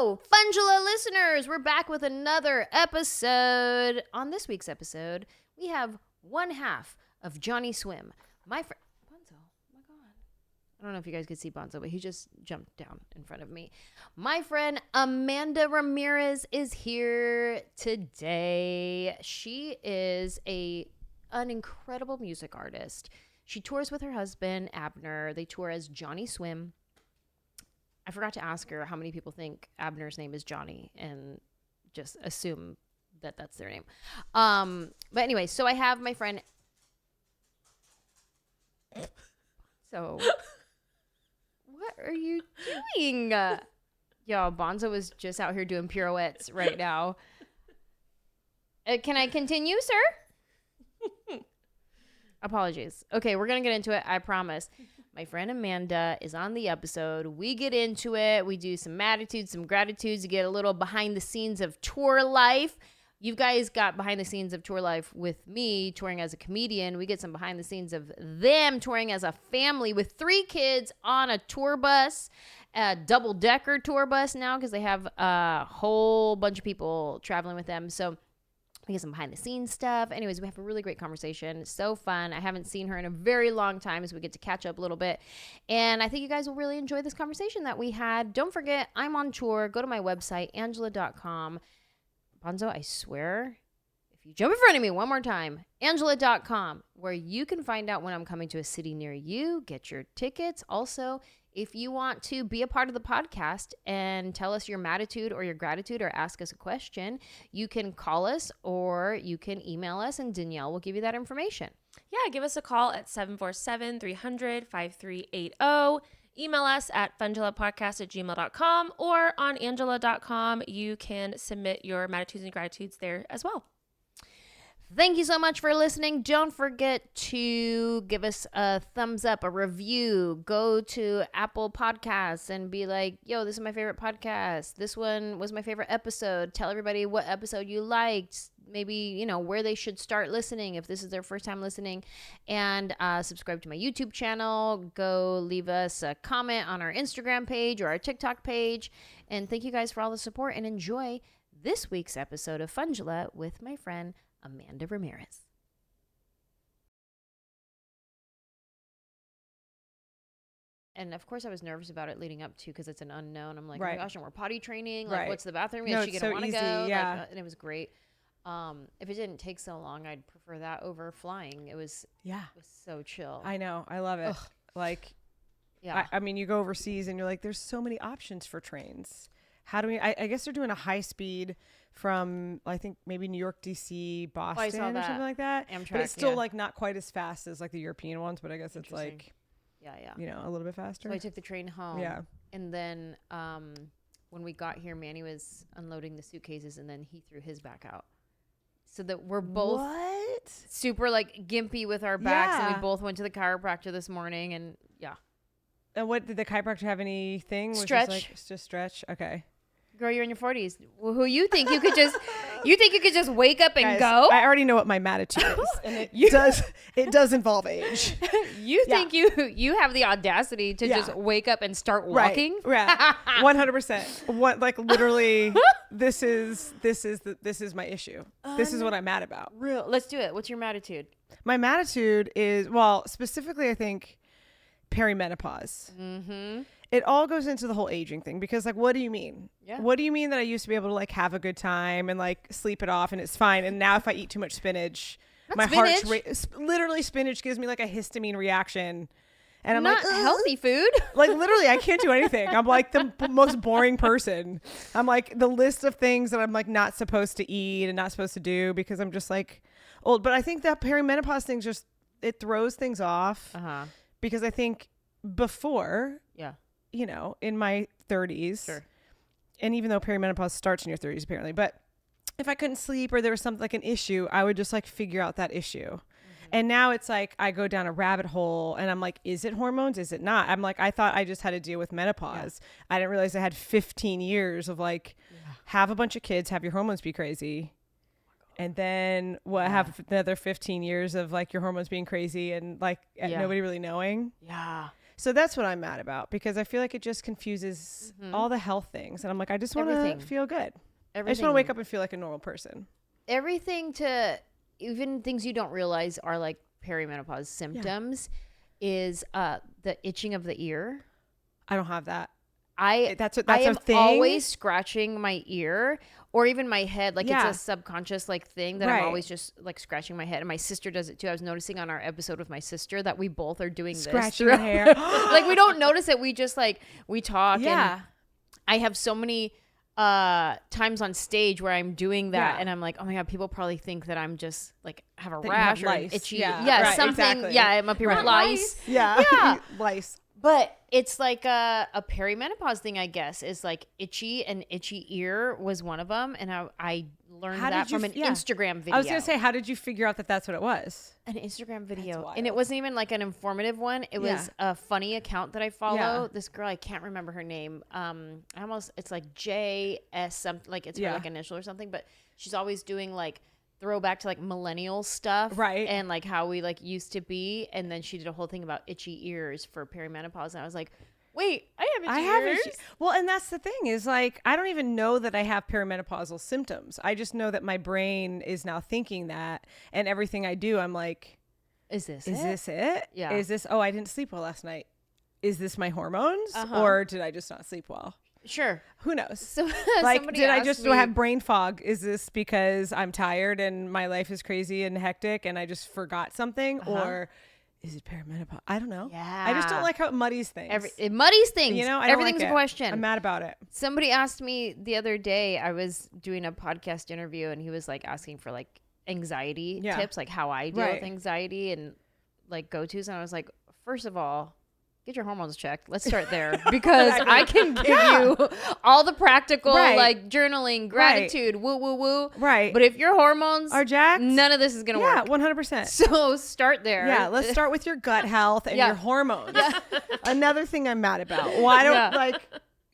Hello, Funjelah listeners. We're back with another episode. On this week's episode, we have one half of Johnnyswim. My friend, Bonzo, oh my God. I don't know if you guys could see Bonzo, but he just jumped down in front of me. My friend Amanda Ramirez is here today. She is an incredible music artist. She tours with her husband, Abner. They tour as Johnnyswim. I forgot to ask her how many people think Abner's name is Johnny and just assume that that's their name. But anyway, so I have my friend. So, what are you doing? Yo, Bonzo is just out here doing pirouettes right now. Can I continue, sir? Apologies. Okay, we're going to get into it. I promise. My friend Amanda is on the episode. We get into it. We do some attitudes, some gratitudes. You get a little behind the scenes of tour life. You guys got behind the scenes of tour life with me touring as a comedian. We get some behind the scenes of them touring as a family with 3 kids on a tour bus, a double-decker tour bus now because they have a whole bunch of people traveling with them. So we get some behind the scenes stuff. Anyways, we have a really great conversation. It's so fun. I haven't seen her in a very long time, so we get to catch up a little bit. And I think you guys will really enjoy this conversation that we had. Don't forget, I'm on tour. Go to my website, Anjelah.com. Bonzo, I swear, if you jump in front of me one more time, Anjelah.com, where you can find out when I'm coming to a city near you, get your tickets. Also, if you want to be a part of the podcast and tell us your attitude or your gratitude or ask us a question, you can call us or you can email us and Danielle will give you that information. Yeah, give us a call at 747-300-5380. Email us at funjelahpodcast@gmail.com or on Anjelah.com. You can submit your attitudes and gratitudes there as well. Thank you so much for listening. Don't forget to give us a thumbs up, a review. Go to Apple Podcasts and be like, yo, this is my favorite podcast. This one was my favorite episode. Tell everybody what episode you liked. Maybe, where they should start listening if this is their first time listening. And subscribe to my YouTube channel. Go leave us a comment on our Instagram page or our TikTok page. And thank you guys for all the support and enjoy this week's episode of Funjelah with my friend Amanda Ramirez. And of course I was nervous about it leading up to because it's an unknown. I'm like, right. Oh my gosh, and we're potty training. Like, what's the bathroom? No, Is she going to want to go? Yeah. Like, and it was great. If it didn't take so long, I'd prefer that over flying. It was so chill. I know. I love it. Ugh. Like, yeah. I mean, you go overseas and you're like, there's so many options for trains. How do we, I guess they're doing a high speed from, I think maybe New York, DC, Boston or something like that. Amtrak, but it's still like not quite as fast as like the European ones, but I guess it's like, a little bit faster. So I took the train home. Yeah. And then when we got here, Manny was unloading the suitcases and then he threw his back out. So that we're both super like gimpy with our backs and we both went to the chiropractor this morning and And what did the chiropractor have anything? Stretch. Just stretch. Okay. Girl, you're in your 40s. Well, who you think you could just wake up and Guys, go? I already know what my attitude is, and it does involve age. You think you have the audacity to just wake up and start walking? Right. 100%. What, like, literally this is my issue. This is what I'm mad about. Real. Let's do it. What's your attitude? My attitude is, well, specifically I think perimenopause. Mm-hmm. It all goes into the whole aging thing because, like, what do you mean? Yeah. What do you mean that I used to be able to like have a good time and like sleep it off and it's fine, and now if I eat too much spinach, heart's literally spinach gives me like a histamine reaction, and I'm not like, healthy food. Like literally, I can't do anything. I'm like the most boring person. I'm like the list of things that I'm like not supposed to eat and not supposed to do because I'm just like old. But I think that perimenopause thing it throws things off because I think before, in my 30s, sure. And even though perimenopause starts in your 30s apparently, but if I couldn't sleep or there was something like an issue, I would just like figure out that issue. Mm-hmm. And now it's like I go down a rabbit hole and I'm like, is it hormones? Is it not? I'm like, I thought I just had to deal with menopause. I didn't realize I had 15 years of like have a bunch of kids, have your hormones be crazy. And then have another 15 years of like your hormones being crazy and like nobody really knowing. Yeah. So that's what I'm mad about, because I feel like it just confuses all the health things. And I'm like, I just want to feel good. I just want to wake up and feel like a normal person. Everything to even things you don't realize are like perimenopause symptoms is the itching of the ear. I don't have that. That's a thing. Always scratching my ear or even my head. Like it's a subconscious like thing that I'm always just like scratching my head. And my sister does it too. I was noticing on our episode with my sister that we both are doing scratching this. Scratching hair. Like we don't notice it. We just like, we talk. Yeah. And I have so many times on stage where I'm doing that and I'm like, oh my God, people probably think that I'm just like have a rash or itchy. Yeah, something. Exactly. Yeah, I'm up here with lice. Yeah. Lice. But it's like a perimenopause thing, I guess, is like itchy, and itchy ear was one of them. And I learned that from an Instagram video. I was going to say, how did you figure out that that's what it was? An Instagram video. And it wasn't even like an informative one. It was a funny account that I follow. Yeah. This girl, I can't remember her name. It's like JS something, like it's her like initial or something. But she's always doing like throwback to like millennial stuff, right? And like how we like used to be. And then she did a whole thing about itchy ears for perimenopause, and I was like, wait, I have itchy ears. Well, and that's the thing is like, I don't even know that I have perimenopausal symptoms. I just know that my brain is now thinking that, and everything I do, I'm like, is this it? Yeah. Is this, I didn't sleep well last night. Is this my hormones or did I just not sleep well? Sure. Who knows? So, like, did I just have brain fog? Is this because I'm tired and my life is crazy and hectic and I just forgot something? Or is it perimenopause? I don't know. Yeah. I just don't like how it muddies things. It muddies things. You know, everything's like a question. I'm mad about it. Somebody asked me the other day, I was doing a podcast interview and he was like asking for like anxiety tips, like how I deal with anxiety and like go-tos. And I was like, first of all, get your hormones checked. Let's start there because I can give you all the practical, like journaling, gratitude, woo, woo, woo. Right. But if your hormones are jacked, none of this is going to work. 100%. So start there. Yeah. Let's start with your gut health and your hormones. Another thing I'm mad about. Why don't like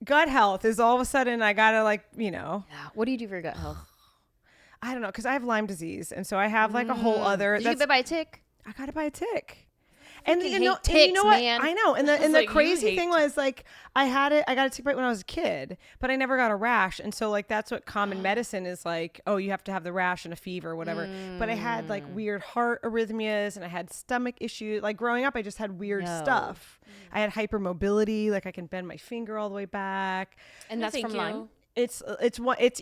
gut health is all of a sudden I got to like, you know. Yeah. What do you do for your gut health? I don't know. Cause I have Lyme disease. And so I have like a whole other. Did you get bit by a tick? I got it by a tick. And you know what? Man. I know. And the crazy thing was like I got a tick bite when I was a kid, but I never got a rash. And so like that's what common medicine is like, oh, you have to have the rash and a fever or whatever. But I had like weird heart arrhythmias and I had stomach issues. Like growing up, I just had weird stuff. I had hypermobility, like I can bend my finger all the way back. And that's from Lyme? It's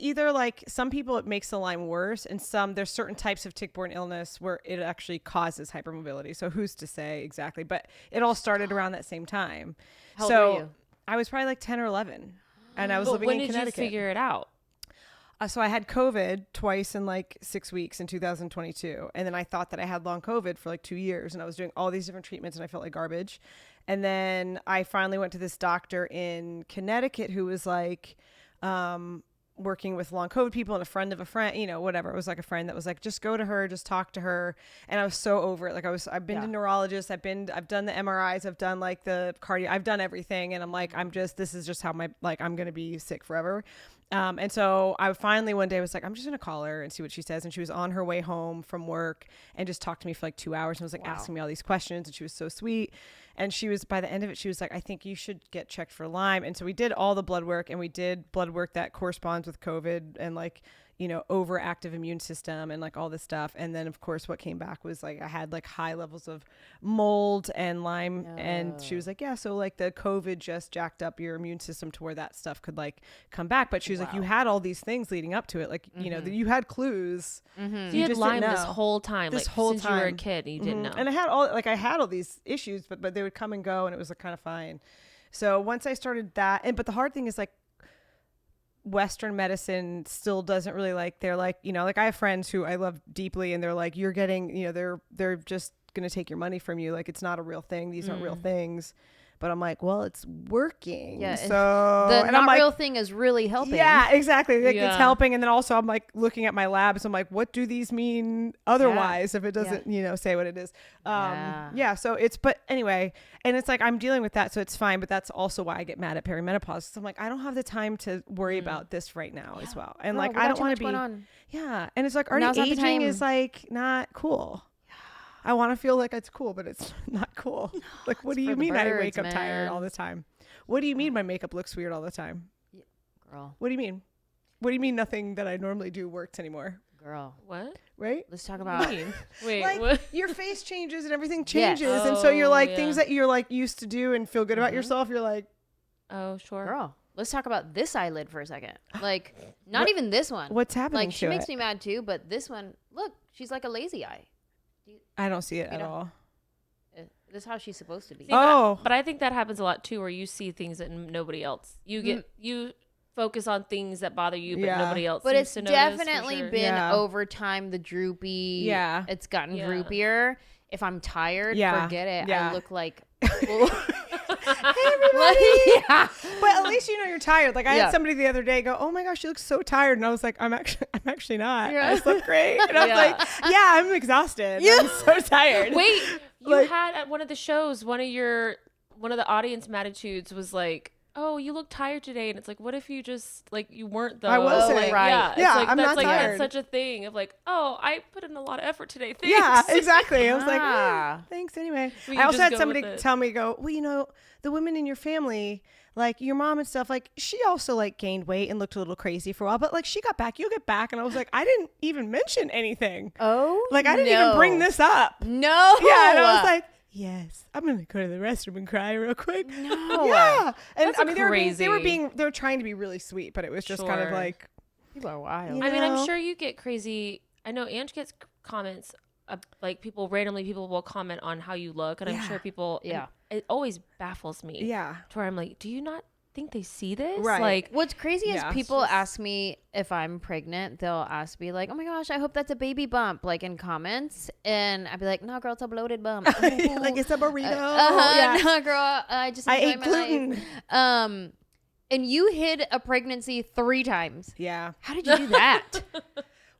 either like some people it makes the Lyme worse, and there's certain types of tick-borne illness where it actually causes hypermobility. So who's to say exactly? But it all started around that same time. How old were you? I was probably like 10 or 11, and I was living in Connecticut. When did you figure it out? So I had COVID twice in like 6 weeks in 2022, and then I thought that I had long COVID for like 2 years, and I was doing all these different treatments, and I felt like garbage. And then I finally went to this doctor in Connecticut who was like, working with long COVID people and a friend of a friend, you know, whatever. It was like a friend that was like, just go to her, just talk to her. And I was so over it. Like I've been to neurologists. I've done the MRIs. I've done like the cardio. I've done everything. And I'm like, this is just how I'm going to be sick forever. And so I finally one day was like, I'm just going to call her and see what she says. And she was on her way home from work and just talked to me for like 2 hours and was like asking me all these questions. And she was so sweet. And she was, by the end of it, she was like, I think you should get checked for Lyme. And so we did all the blood work, and we did blood work that corresponds with COVID and like, you know, overactive immune system and like all this stuff. And then of course what came back was like, I had like high levels of mold and Lyme. And she was like, yeah, so like the COVID just jacked up your immune system to where that stuff could like come back. But she was like, you had all these things leading up to it. Like, you know, you had clues. So you had Lyme this whole time, since you were a kid, you didn't know. And I had all these issues, but they would come and go and it was like kind of fine. So once I started that, but the hard thing is like, Western medicine still doesn't really like, they're like, you know, like I have friends who I love deeply and they're like, you're getting, you know, they're just going to take your money from you. Like, it's not a real thing. These aren't real things. But I'm like, well, it's working. Yeah. So the not real thing is really helping. Yeah, exactly. Like, it's helping. And then also I'm like looking at my labs. I'm like, what do these mean otherwise if it doesn't, you know, say what it is? So but anyway, and it's like, I'm dealing with that. So it's fine. But that's also why I get mad at perimenopause. So I'm like, I don't have the time to worry about this right now as well. And like, I don't want to be. Yeah. And it's like, already aging is like not cool. I want to feel like it's cool, but it's not cool. Like, what do you mean I wake up tired all the time? What do you mean my makeup looks weird all the time? Girl. What do you mean? What do you mean nothing that I normally do works anymore? Girl. What? Right? Let's talk about Wait, like what? your face changes and everything changes. Yes. And so you're like Oh, things that you're like used to do and feel good about yourself. You're like, Oh, sure. girl. Let's talk about this eyelid for a second. Like, not even this one. what's happening Like, she to makes it? me mad too, but this one, look, she's like a lazy eye. I don't see it You at know? all. This is how she's supposed to be. See, Oh. but I think that happens a lot too, where you see things that nobody else. You get you focus on things that bother you, but Yeah. nobody else. But seems it's to notice, for definitely sure. been Yeah. over time, the droopy. Yeah. It's gotten Yeah. droopier. If I'm tired, Yeah. forget it. Yeah. I look like. Hey, everybody. yeah. But at least you know you're tired. Like I Yeah. had somebody the other day go, "Oh my gosh, she looks so tired," and I was like, "I'm actually not. Yeah. I slept great." And I was Yeah. like, "Yeah, I'm exhausted. I'm so tired." Wait, you Like- had at one of the shows, one of the audience attitudes was like, "Oh, you look tired today," and it's like, what if you just like you weren't though? I wasn't. Like, Right. Yeah, Yeah, it's like, I'm that's not like tired. that's such a thing of like, oh, I put in a lot of effort today. Thanks. Yeah, exactly. I was like, Ah. thanks anyway. But I you also just had go somebody with it. tell me, go, well, you know, the women in your family, like your mom and stuff, like she also like gained weight and looked a little crazy for a while, but like she got back, you'll get back. And I was like, I didn't even mention anything. Oh, Like I didn't even bring this up. No. Yeah, and I was like, yes, I'm gonna go to the restroom and cry real quick. no. Yeah, and That's I mean, they were crazy. they were trying to be really sweet, but it was just kind of Sure. like, People are wild. You I mean, know? I'm sure you get crazy. I know Ange gets comments, like people will comment on how you look, and I'm Yeah. sure people. Yeah. It always baffles me. yeah, To where I'm like, do you not think they see this? Right. Like, What's crazy Yeah. is people ask me if I'm pregnant. They'll ask me like, "Oh my gosh, I hope that's a baby bump," like in comments, and I'd be like, "No, girl, it's a bloated bump." like it's a burrito. Yeah. Yeah. No, girl, I just I enjoy ate my gluten. life. And you hid a pregnancy 3 times. Yeah. How did you do that?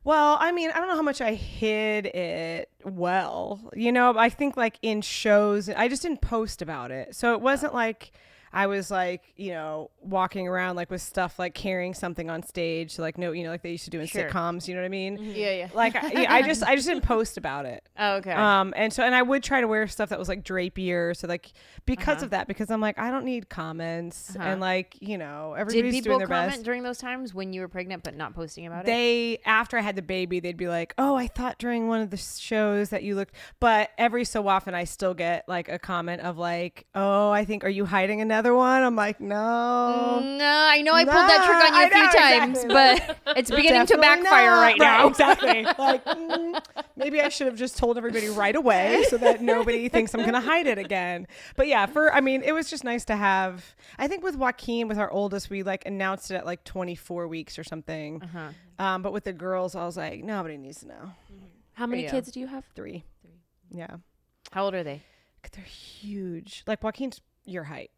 Well, I mean, I don't know how much I hid it well. You know, I think like in shows, I just didn't post about it. So it wasn't like I was like, you know, walking around like with stuff like carrying something on stage. So like, no, you know, like they used to do in Sure. sitcoms, you know what I mean? Yeah. Like, I just didn't post about it. Oh, okay. And I would try to wear stuff that was like drapier. So like, because Uh-huh. of that, because I'm like, I don't need comments. Uh-huh. And like, you know, Did everybody's people doing their comment best. during those times when you were pregnant but not posting about it? They, after I had the baby, they'd be like, "Oh, I thought during one of the shows that you looked," but every so often I still get like a comment of like, "Oh, I think, are you hiding another one?" I'm like, no. No, I know I pulled that trick on you I a few know, times, exactly. but it's beginning to Definitely backfire not. right now. Exactly. Like, maybe I should have just told everybody right away so that nobody thinks I'm going to hide it again. But yeah, it was just nice to have, I think with Joaquin, with our oldest, we like announced it at like 24 weeks or something. But with the girls, I was like, nobody needs to know. how many Yeah. kids do you have? 3. Yeah. How old are they? They're huge. Like Joaquin's your height.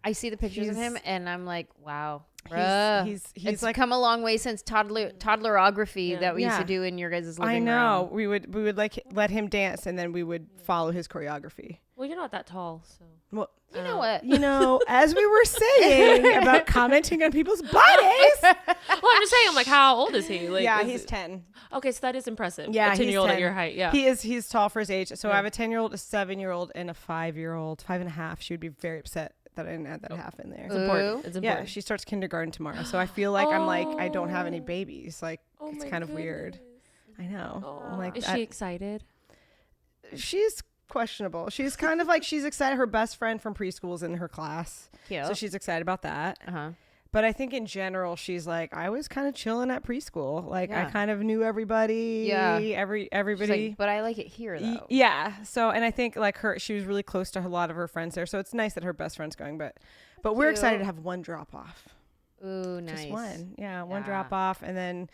I see the pictures of He's- him and I'm like, wow. Bruh. He's It's like, come a long way since toddlerography Yeah. that we used Yeah. to do in your guys' living I know. room. We would like let him dance and then we would follow his choreography. Well, you're not that tall, so. Well, You know what? you know, as we were saying about commenting on people's bodies. Well, I'm just saying. I'm like, how old is he? Like, Yeah, is he's it- 10. Okay, so that is impressive. Yeah, a he's 10-year-old at 10. your height. Yeah. He's tall for his age. So Yeah. I have a 10-year-old, a 7-year-old, and a 5-year-old, 5.5. She would be very upset that I didn't add that half in there. It's important. Ooh. It's Yeah, important. she starts kindergarten tomorrow. So I feel like I'm like, I don't have any babies. Like, Oh it's my kind of weird. goodness. I know. Oh. I'm like, Is she excited? she's questionable. She's kind of like, she's excited. Her best friend from preschool's in her class. Cute. So she's excited about that. Uh-huh. But I think in general, she's like, I was kind of chilling at preschool. Like, I Yeah. kind of knew everybody. Yeah. She's Everybody. like, but I like it here though. Yeah. So, and I think like she was really close to a lot of her friends there. So it's nice that her best friend's going. But we're excited to have one drop off. Ooh, nice. Just one. Yeah, one Yeah. drop off. And then,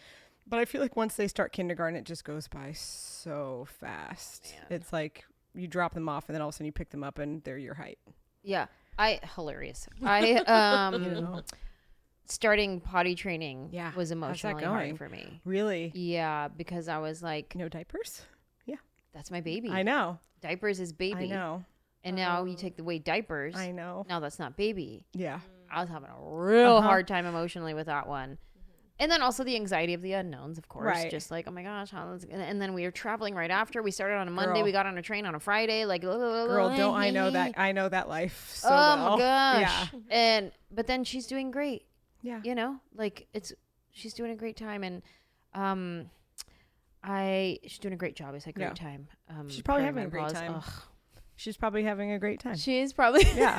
but I feel like once they start kindergarten, it just goes by so fast. Man. It's like you drop them off and then all of a sudden you pick them up and they're your height. Yeah. Hilarious. I You know? starting potty training Yeah. was How's that emotionally going? hard for me. Really? Yeah, because I was like, No diapers? that's my baby. I know. Diapers is baby. I know. And now you take away diapers. I know. Now that's not baby. Yeah. I was having a real Uh-huh. hard time emotionally with that one. And then also the anxiety of the unknowns, of course. Right. Just like, oh my gosh, and then we were traveling right after. We started on a Monday. Girl. We got on a train on a Friday. Like, Girl, don't I know that? I know that life so oh well. my gosh. Yeah. But then she's doing great. Yeah. You know, like she's doing a great time, and she's doing a great job. It's a great time. She's probably having a great perimenopause. time. Ugh. She's probably having a great time. She is probably. Yeah.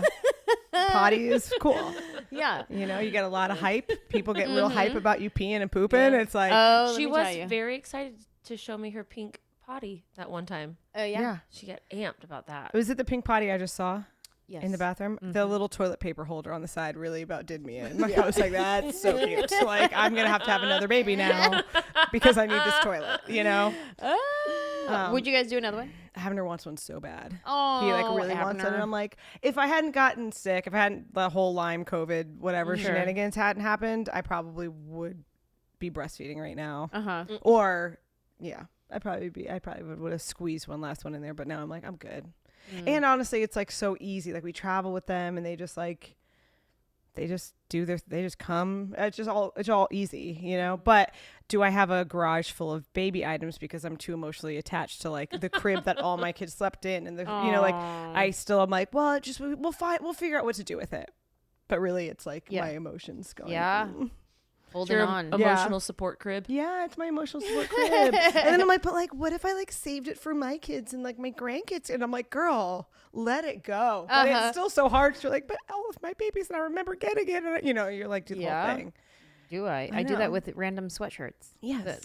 Potty is cool. Yeah. You know, you get a lot of hype. People get real hype about you peeing and pooping. It's like, She was very excited to show me her pink potty that one time. Oh yeah. She got amped about that. Was it the pink potty I just saw? Yes. In the bathroom, the little toilet paper holder on the side really about did me in. Like, I was like, that's so cute. Like, I'm gonna have to have another baby now because I need this toilet. You know. Would you guys do another one? Abner wants one so bad. Oh, He like really wants it, and I'm like, if I hadn't gotten sick, if I hadn't the whole Lyme COVID whatever shenanigans hadn't happened, I probably would be breastfeeding right now. Or I probably would have squeezed one last one in there, but now I'm like, I'm good. And honestly, it's like so easy. Like, we travel with them, and they just come. It's all easy, you know. But do I have a garage full of baby items because I'm too emotionally attached to like the crib that all my kids slept in, and you know, like I'm like, well, we'll figure out what to do with it. But really, it's like my emotions going. Yeah. Holding your on. Emotional support crib. Yeah, it's my emotional support crib. And then I'm like, but like, what if I like saved it for my kids and like my grandkids? And I'm like, girl, let it go. But it's still so hard. 'Cause you're like, but all of my babies, and I remember getting it. And you know, you're like, do the whole thing. Do I do that with random sweatshirts. Yes.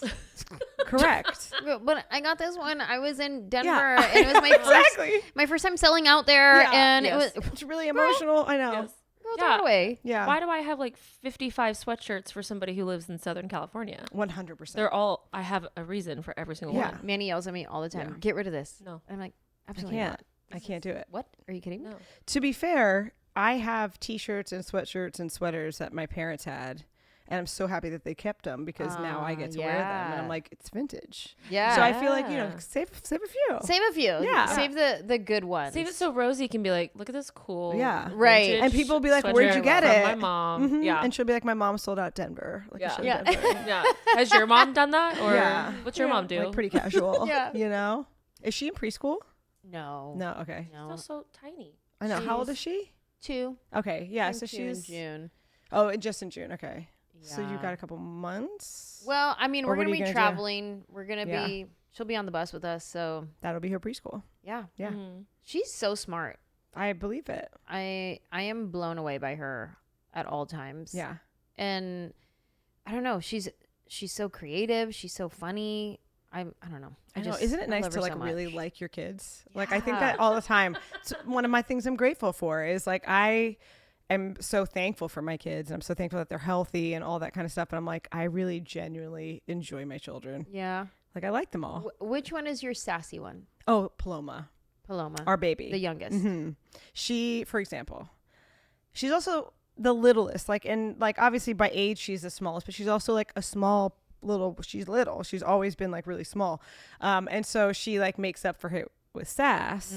Correct. But I got this one. I was in Denver, and it was my first time selling out there, and it's really emotional. I know. Yes. throw it away. Yeah. Why do I have like 55 sweatshirts for somebody who lives in Southern California? 100%. They're all, I have a reason for every single one. Manny yells at me all the time. Yeah. Get rid of this. No. And I'm like, absolutely not. I can't do it. What? Are you kidding me? No. To be fair, I have t-shirts and sweatshirts and sweaters that my parents had. And I'm so happy that they kept them because now I get to wear them. And I'm like, it's vintage. Yeah. So I feel like, you know, save a few. Save a few. Yeah. Save the good ones. Save it so Rosie can be like, look at this cool. Yeah. Right. vintage And people will be like, sweatshirt where'd you get from it? my mom. Mhm. Yeah. And she'll be like, my mom sold out Denver. Like a show Yeah. in Denver. Yeah. Has your mom done that? Or what's your mom do? Like pretty casual. Yeah. You know? Is she in preschool? No. No. Okay. No. Still so tiny. I know. How old is she? 2. Okay. Yeah. Thank So you, she's June. Oh, just in June. Okay. Yeah. So you got a couple months. Well, I mean, Or we're what are going to you be gonna do? traveling. We're going to Yeah. be, she'll be on the bus with us. So That'll be her preschool. yeah. Yeah. Mhm. She's so smart. I believe it. I am blown away by her at all times. Yeah. And I don't know. She's so creative. She's so funny. I don't know. I know. just- Isn't it I nice love to her like so really much. like your kids? Like I think Yeah. that all the time. It's one of my things I'm grateful for is like I am so thankful for my kids and I'm so thankful that they're healthy and all that kind of stuff. And I'm like, I really genuinely enjoy my children. Yeah. Like I like them all. Which one is your sassy one? Oh, Paloma, Paloma. our baby. The youngest. Mhm. She, for example, she's also the littlest. Like, and like obviously by age she's the smallest, but she's also like a small little. She's little. She's always been like really small, and so she like makes up for it with sass.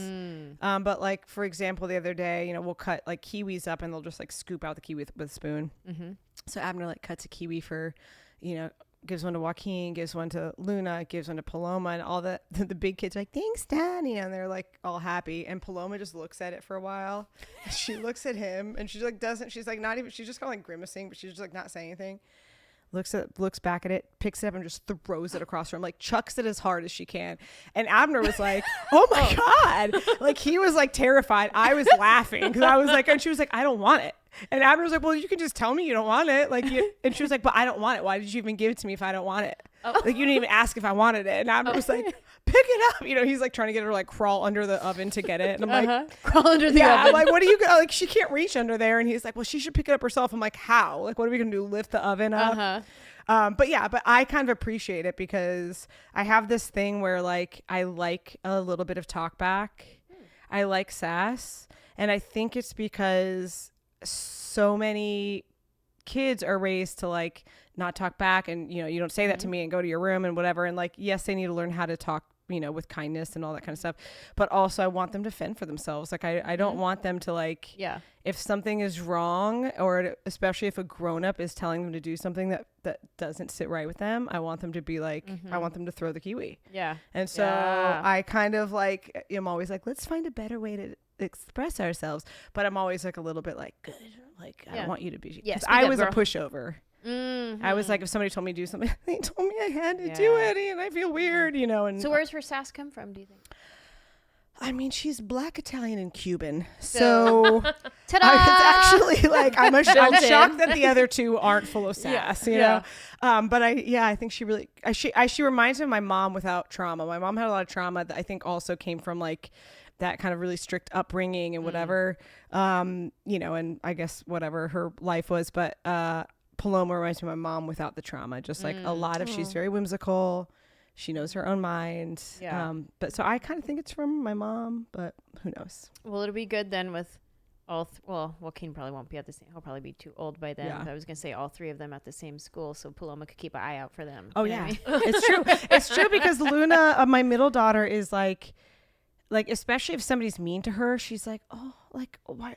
But like for example, the other day, you know, we'll cut like kiwis up and they'll just like scoop out the kiwi with a spoon. Mm-hmm. So Abner like cuts a kiwi for, you know, gives one to Joaquin, gives one to Luna, gives one to Paloma, and all the big kids are like, thanks, Dad, you know, and they're like all happy. And Paloma just looks at it for a while. She looks at him and she's like, she's like not even, she's just kind of like grimacing, but she's just like not saying anything. Looks back at it, picks it up and just throws it across her. Like chucks it as hard as she can. And Abner was like, oh my God. Like he was like terrified. I was laughing because I was like, and she was like, I don't want it. And Abner was like, well, you can just tell me you don't want it. Like, and she was like, but I don't want it. Why did you even give it to me if I don't want it? Like you didn't even ask if I wanted it. And Abner was like, pick it up. You know, he's like trying to get her to like crawl under the oven to get it. And I'm like, Crawl under the yeah, oven. I'm like, what are you gonna, like, she can't reach under there. And he's like, well, she should pick it up herself. I'm like, how? Like, what are we gonna do? Lift the oven up? But I kind of appreciate it because I have this thing where like I like a little bit of talk back. I like sass. And I think it's because so many kids are raised to like not talk back and, you know, you don't say that to me and go to your room and whatever. And like, yes, they need to learn how to talk you know, with kindness and all that kind of stuff. But also I want them to fend for themselves. Like I don't want them to like, if something is wrong, or especially if a grown up is telling them to do something that doesn't sit right with them, I want them to be like, I want them to throw the kiwi. Yeah. And so I kind of like, I'm always like, let's find a better way to express ourselves. But I'm always like a little bit like, good. Like, I don't want you to be, I was a pushover. I was like, if somebody told me to do something, they told me I had to do it, and I feel weird, you know. And so where's her sass come from, do you think? I mean, she's Black, Italian, and Cuban. So ta-da! It's actually like, I'm shocked that the other two aren't full of sass, you know? But I think she really, she reminds me of my mom without trauma. My mom had a lot of trauma that I think also came from like that kind of really strict upbringing and whatever, you know, and I guess whatever her life was. But Paloma reminds me of my mom without the trauma. Just like a lot of, she's very whimsical. She knows her own mind. Yeah. But so I kind of think it's from my mom, but who knows? Well, it'll be good then with all, well, Joaquin probably won't be at the same, he'll probably be too old by then. Yeah. I was going to say all three of them at the same school, so Paloma could keep an eye out for them. Oh, yeah. I mean? It's true. It's true because Luna, my middle daughter, is like, especially if somebody's mean to her, she's like, oh, like, why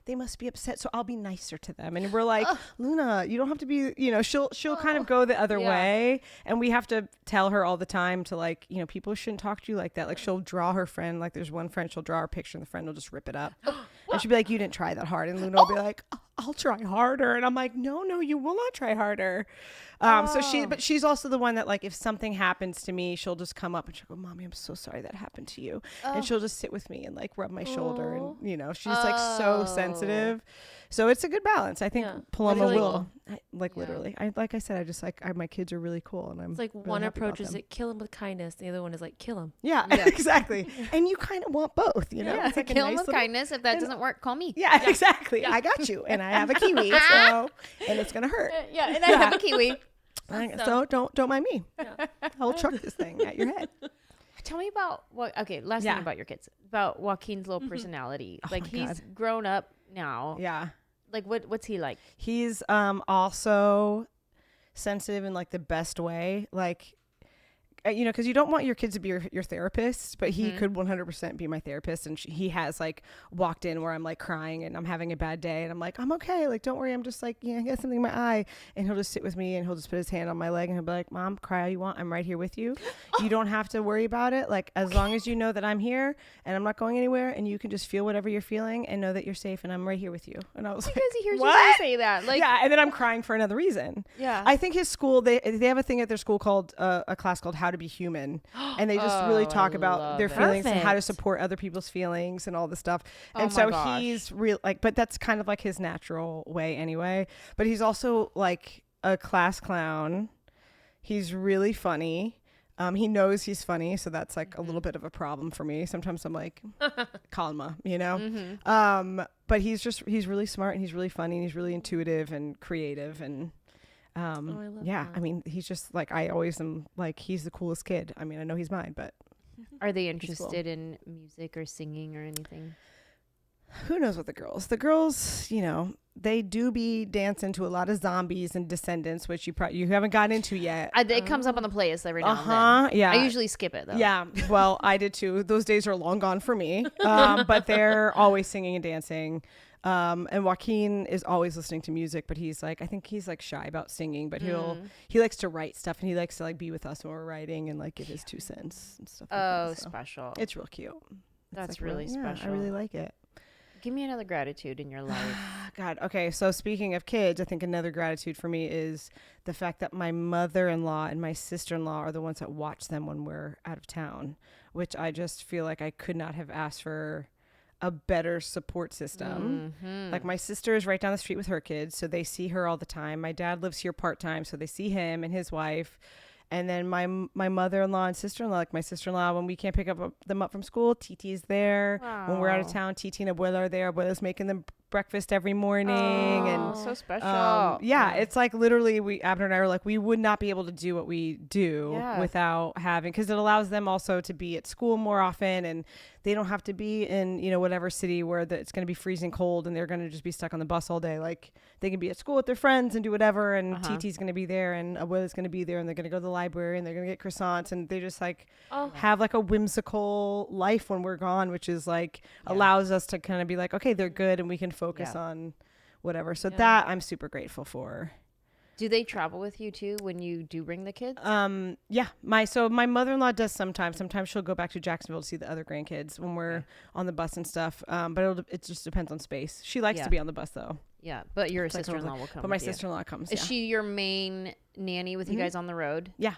they must be upset, so I'll be nicer to them. And we're like, Luna, you don't have to be, you know, she'll kind of go the other way. And we have to tell her all the time to like, you know, people shouldn't talk to you like that. Like she'll draw her friend, like there's one friend, she'll draw her picture and the friend will just rip it up. And she'll be like, you didn't try that hard. And Luna will be like, I'll try harder. And I'm like, no, you will not try harder. So she's also the one that like, if something happens to me, she'll just come up and she'll go, Mommy, I'm so sorry that happened to you. And she'll just sit with me and like rub my shoulder, and you know, she's like so sensitive. So it's a good balance. I think Paloma will literally. Like I said, I just like my kids are really cool, and I'm. It's like really one approach is like kill him with kindness, the other one is like kill him. Yeah. Exactly. And you kind of want both, you know. Yeah, it's like kill him with kindness. If that doesn't work, call me. Yeah, exactly. I got you, and I have a kiwi, so and it's gonna hurt. And I have a kiwi. So don't mind me. Yeah. I'll chuck this thing at your head. Tell me about last thing about your kids, about Joaquin's little personality. Like he's grown up now. Yeah. Like what's he like? He's also sensitive in like the best way. Like, you know, because you don't want your kids to be your therapist, but he could 100% be my therapist. And he has like walked in where I'm like crying and I'm having a bad day, and I'm like, I'm okay. Like, don't worry. I'm just like, I got something in my eye. And he'll just sit with me and he'll just put his hand on my leg and he'll be like, Mom, cry all you want. I'm right here with you. You don't have to worry about it. Like, as long as you know that I'm here and I'm not going anywhere, and you can just feel whatever you're feeling and know that you're safe and I'm right here with you. And I was like, because he hears you say that. Like, yeah. And then I'm crying for another reason. Yeah. I think his school, they have a thing at their school called a class called How to Be Human. And they just really talk about their feelings and how to support other people's feelings and all this stuff. And so he's real like, but that's kind of like his natural way anyway. But he's also like a class clown. He's really funny. He knows he's funny, so that's like a little bit of a problem for me. Sometimes I'm like, calma, you know? But he's really smart, and he's really funny, and he's really intuitive and creative, and I mean, he's just like, I always am like, he's the coolest kid. I mean, I know he's mine, but are they interested in music or singing or anything? Who knows what the girls, you know, they do be dancing to a lot of Zombies and Descendants, which you haven't gotten into yet. It comes up on the playoffs every now and then. Yeah. I usually skip it though. Yeah. Well, I did too. Those days are long gone for me. But they're always singing and dancing. And Joaquin is always listening to music, but he's like, I think he's like shy about singing, but he likes to write stuff, and he likes to like be with us when we're writing and like give his 2 cents and stuff. So special. It's real cute. That's like really special. I really like it. Give me another gratitude in your life. God. Okay. So speaking of kids, I think another gratitude for me is the fact that my mother-in-law and my sister-in-law are the ones that watch them when we're out of town, which I just feel like I could not have asked for a better support system. Like, my sister is right down the street with her kids, so they see her all the time. My dad lives here part-time, so they see him and his wife. And then my mother-in-law and sister-in-law, like my sister-in-law, when we can't pick them up from school, Titi's there. Wow. When we're out of town, Titi and Abuela are there. Abuela's making them breakfast every morning. And so special. yeah, it's like literally Abner and I were like, we would not be able to do what we do Yeah. without having, because it allows them also to be at school more often, and they don't have to be in, you know, whatever city where it's going to be freezing cold and they're going to just be stuck on the bus all day. Like they can be at school with their friends and do whatever, and TT's going to be there and Abuela's going to be there, and they're going to go to the library and they're going to get croissants, and they just like have like a whimsical life when we're gone, which is like allows us to kind of be like, okay, they're good and we can focus on whatever. So that I'm super grateful for. Do they travel with you too when you do bring the kids? Yeah. My mother-in-law does sometimes. Sometimes she'll go back to Jacksonville to see the other grandkids when we're on the bus and stuff. But it just depends on space. She likes to be on the bus though. Yeah, but your sister-in-law will come. But my sister-in-law comes. Is she your main nanny with you guys on the road? Yeah.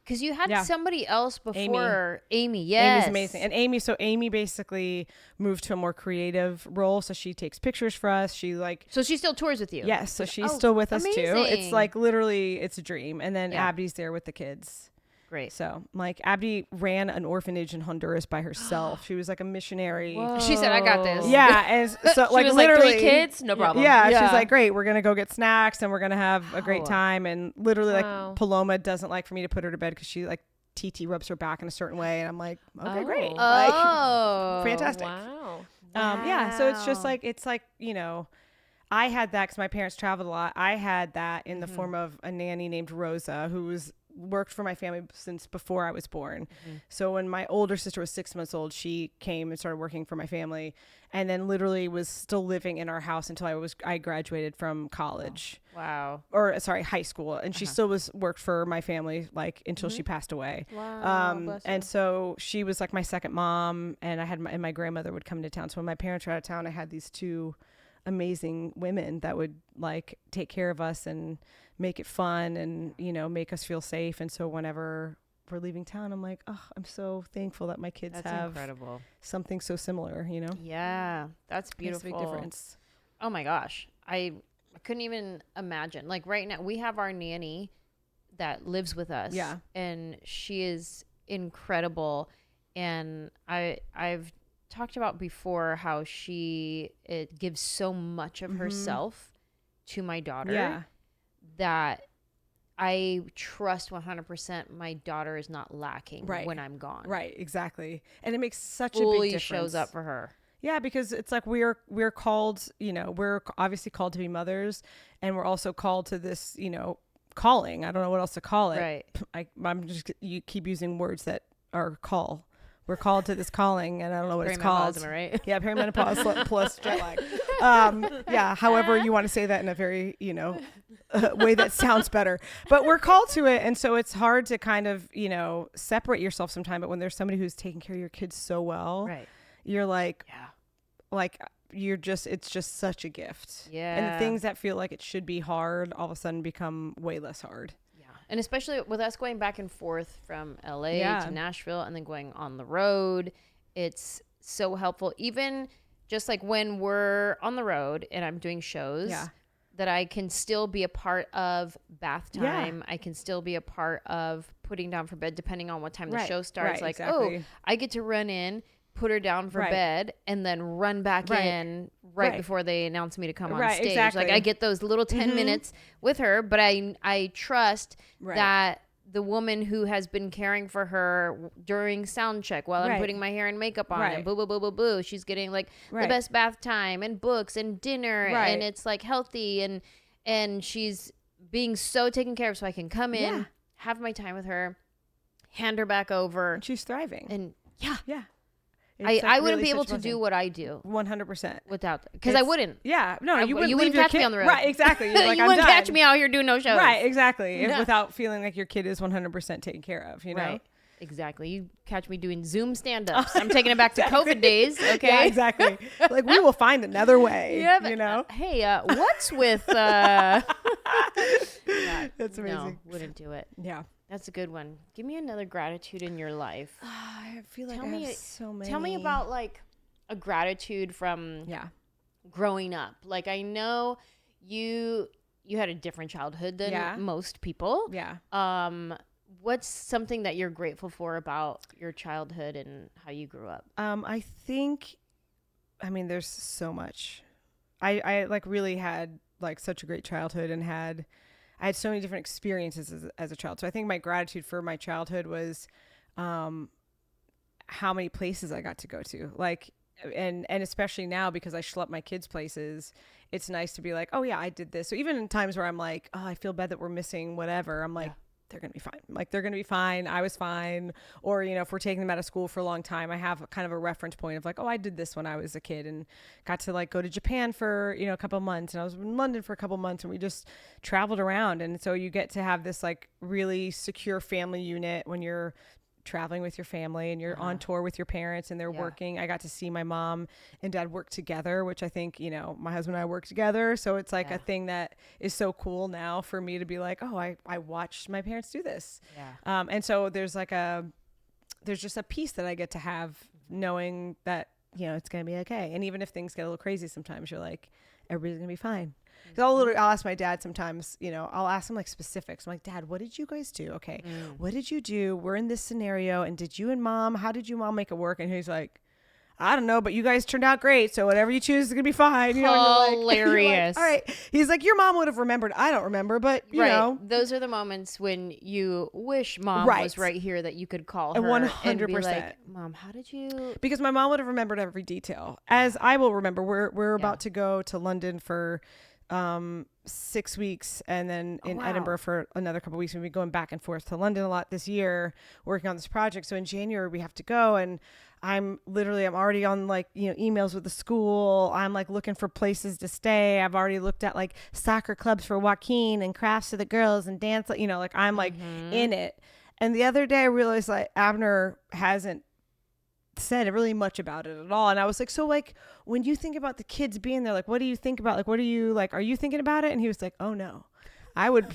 Because you had somebody else before. Amy, yes. Amy's amazing. And Amy basically moved to a more creative role. So she takes pictures for us. So she still tours with you? Yes. So she's still with us too. It's like literally, it's a dream. And then Abdi's there with the kids. Great. So like Abdi ran an orphanage in Honduras by herself. She was like a missionary. Whoa. She said, I got this. Yeah. And so she like was literally like 3 kids, no problem. Yeah. She's like, great. We're going to go get snacks and we're going to have a great time. And literally like Paloma doesn't like for me to put her to bed because she like TT rubs her back in a certain way. And I'm like, okay, great. Like, fantastic. Wow. Yeah. So it's just like, it's like, you know, I had that because my parents traveled a lot. I had that in the form of a nanny named Rosa who worked for my family since before I was born. So when my older sister was 6 months old, she came and started working for my family, and then literally was still living in our house until I graduated from college. Wow. Or sorry, high school. And she still worked for my family like until she passed away. Wow. And so she was like my second mom, and and my grandmother would come to town. So when my parents were out of town, I had these 2 amazing women that would like take care of us and make it fun and, you know, make us feel safe. And so whenever we're leaving town, I'm like, oh, I'm so thankful that my kids have incredible. Something so similar, you know? Yeah, that's beautiful. Makes a big difference. Oh my gosh. I couldn't even imagine. Like right now we have our nanny that lives with us. Yeah. And she is incredible. And I've talked about before how it gives so much of herself to my daughter that I trust 100% my daughter is not lacking when I'm gone. Right, exactly. And it makes such a Fully big difference. shows up for her. Yeah, because it's like we're called, you know, we're obviously called to be mothers, and we're also called to this, you know, calling. I don't know what else to call it. Right. You keep using words that are call. We're called to this calling, and I don't know what it's called. Am I right? Yeah, perimenopause plus jet lag. Yeah, however you want to say that in a very, you know, way that sounds better. But we're called to it, and so it's hard to kind of, you know, separate yourself sometime. But when there's somebody who's taking care of your kids so well, you're like, it's just such a gift. Yeah. And the things that feel like it should be hard all of a sudden become way less hard. And especially with us going back and forth from LA to Nashville and then going on the road, it's so helpful. Even just like when we're on the road and I'm doing shows, that I can still be a part of bath time. I can still be a part of putting down for bed, depending on what time the show starts. Like, oh, I get to run in, put her down for bed, and then run back in before they announce me to come on stage. Like I get those little 10 minutes with her, but I trust that the woman who has been caring for her during sound check while I'm putting my hair and makeup on and boo, boo, boo, boo, boo, she's getting like the best bath time and books and dinner and it's like healthy and she's being so taken care of, so I can come in, have my time with her, hand her back over. And she's thriving. And I wouldn't be able to do what I do 100% without, because I wouldn't. Yeah, no, you wouldn't catch me on the road. Right, exactly. You're like, you wouldn't catch me out here doing no shows. Right, exactly. Without feeling like your kid is 100% taken care of, you know? Right. Exactly. You catch me doing Zoom stand-ups. I'm taking it back to COVID days. Okay. Yeah, exactly. Like we will find another way. You know. Hey, what's with? That's amazing. No, wouldn't do it. Yeah. That's a good one. Give me another gratitude in your life. I feel like I have so many. Tell me about like a gratitude from growing up. Like I know you had a different childhood than most people. Yeah. What's something that you're grateful for about your childhood and how you grew up? I think, I mean, there's so much. I like really had like such a great childhood and I had so many different experiences as a child. So I think my gratitude for my childhood was how many places I got to go to. Like, and especially now because I schlep my kids places, it's nice to be like, oh yeah, I did this. So even in times where I'm like, oh, I feel bad that we're missing whatever, I'm like, they're going to be fine. Like, they're going to be fine. I was fine. Or, you know, if we're taking them out of school for a long time, I have kind of a reference point of like, oh, I did this when I was a kid and got to like go to Japan for, you know, a couple of months. And I was in London for a couple of months and we just traveled around. And so you get to have this like really secure family unit when you're traveling with your family and you're on tour with your parents and they're working. I got to see my mom and dad work together, which I think, you know, my husband and I work together. So it's like a thing that is so cool now for me to be like, oh, I watched my parents do this. Yeah. And so there's just a piece that I get to have knowing that, you know, it's going to be okay. And even if things get a little crazy, sometimes you're like, everybody's going to be fine. I'll ask my dad sometimes, you know, I'll ask him like specifics. I'm like, Dad, what did you guys do? Okay. What did you do? We're in this scenario. And did you and mom, how did you mom make it work? And he's like, I don't know, but you guys turned out great. So whatever you choose is going to be fine. You know, hilarious. Like, all right. He's like, your mom would have remembered. I don't remember, but you know. Those are the moments when you wish mom was right here that you could call her 100%. And be like, Mom, how did you? Because my mom would have remembered every detail, as I will remember. We're about to go to London for 6 weeks and then in Edinburgh for another couple of weeks. We'll be going back and forth to London a lot this year working on this project. So in January we have to go and I'm already on like, you know, emails with the school. I'm like looking for places to stay. I've already looked at like soccer clubs for Joaquin and crafts for the girls and dance, you know, like I'm like in it. And the other day I realized like Abner hasn't said really much about it at all. And I was like, so like when you think about the kids being there, like what do you think about, like what are you like, are you thinking about it? And he was like, oh no, I would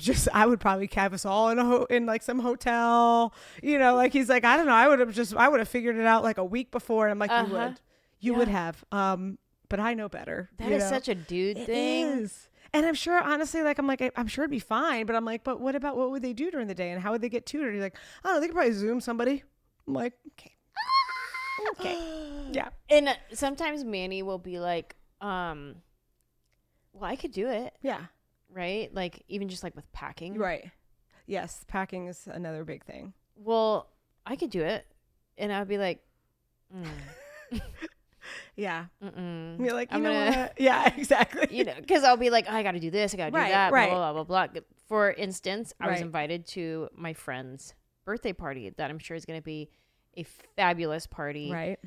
probably have us all in like some hotel, you know, like he's like, I don't know, I would have figured it out like a week before. And I'm like, you would have but I know better. That is such a dude thing. It is. And I'm sure, honestly, like, I'm sure it'd be fine, but I'm like, but what would they do during the day and how would they get tutored? He's like, I don't know, they could probably Zoom somebody. I'm like, okay. Yeah. And sometimes Manny will be like, well, I could do it. Yeah. Right? Like, even just like with packing. Right. Yes. Packing is another big thing. Well, I could do it. And I would be like, yeah. Mm-mm. You're like, you know what? Yeah, exactly. You know, because I'll be like, oh, I got to do this. I got to do that. Blah, blah, blah, blah, blah. For instance, I was invited to my friend's birthday party that I'm sure is going to be a fabulous party. Right.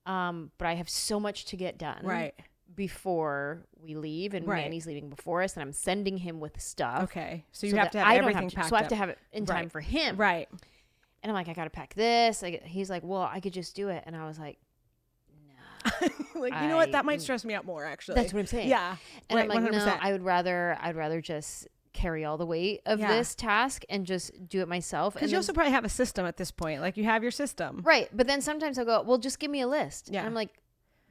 But I have so much to get done. Right. Before we leave, and Manny's leaving before us, and I'm sending him with stuff. Okay. So you have to have everything packed up. So I have to have it in time for him. Right. And I'm like, I got to pack this. He's like, well, I could just do it. And I was like, no. Like, you know what? That might stress me out more, actually. That's what I'm saying. Yeah. And I'm like, 100%. No, I'd rather just carry all the weight of this task and just do it myself. Because you also probably have a system at this point. Like, you have your system. Right. But then sometimes I'll go, well, just give me a list. Yeah. And I'm like,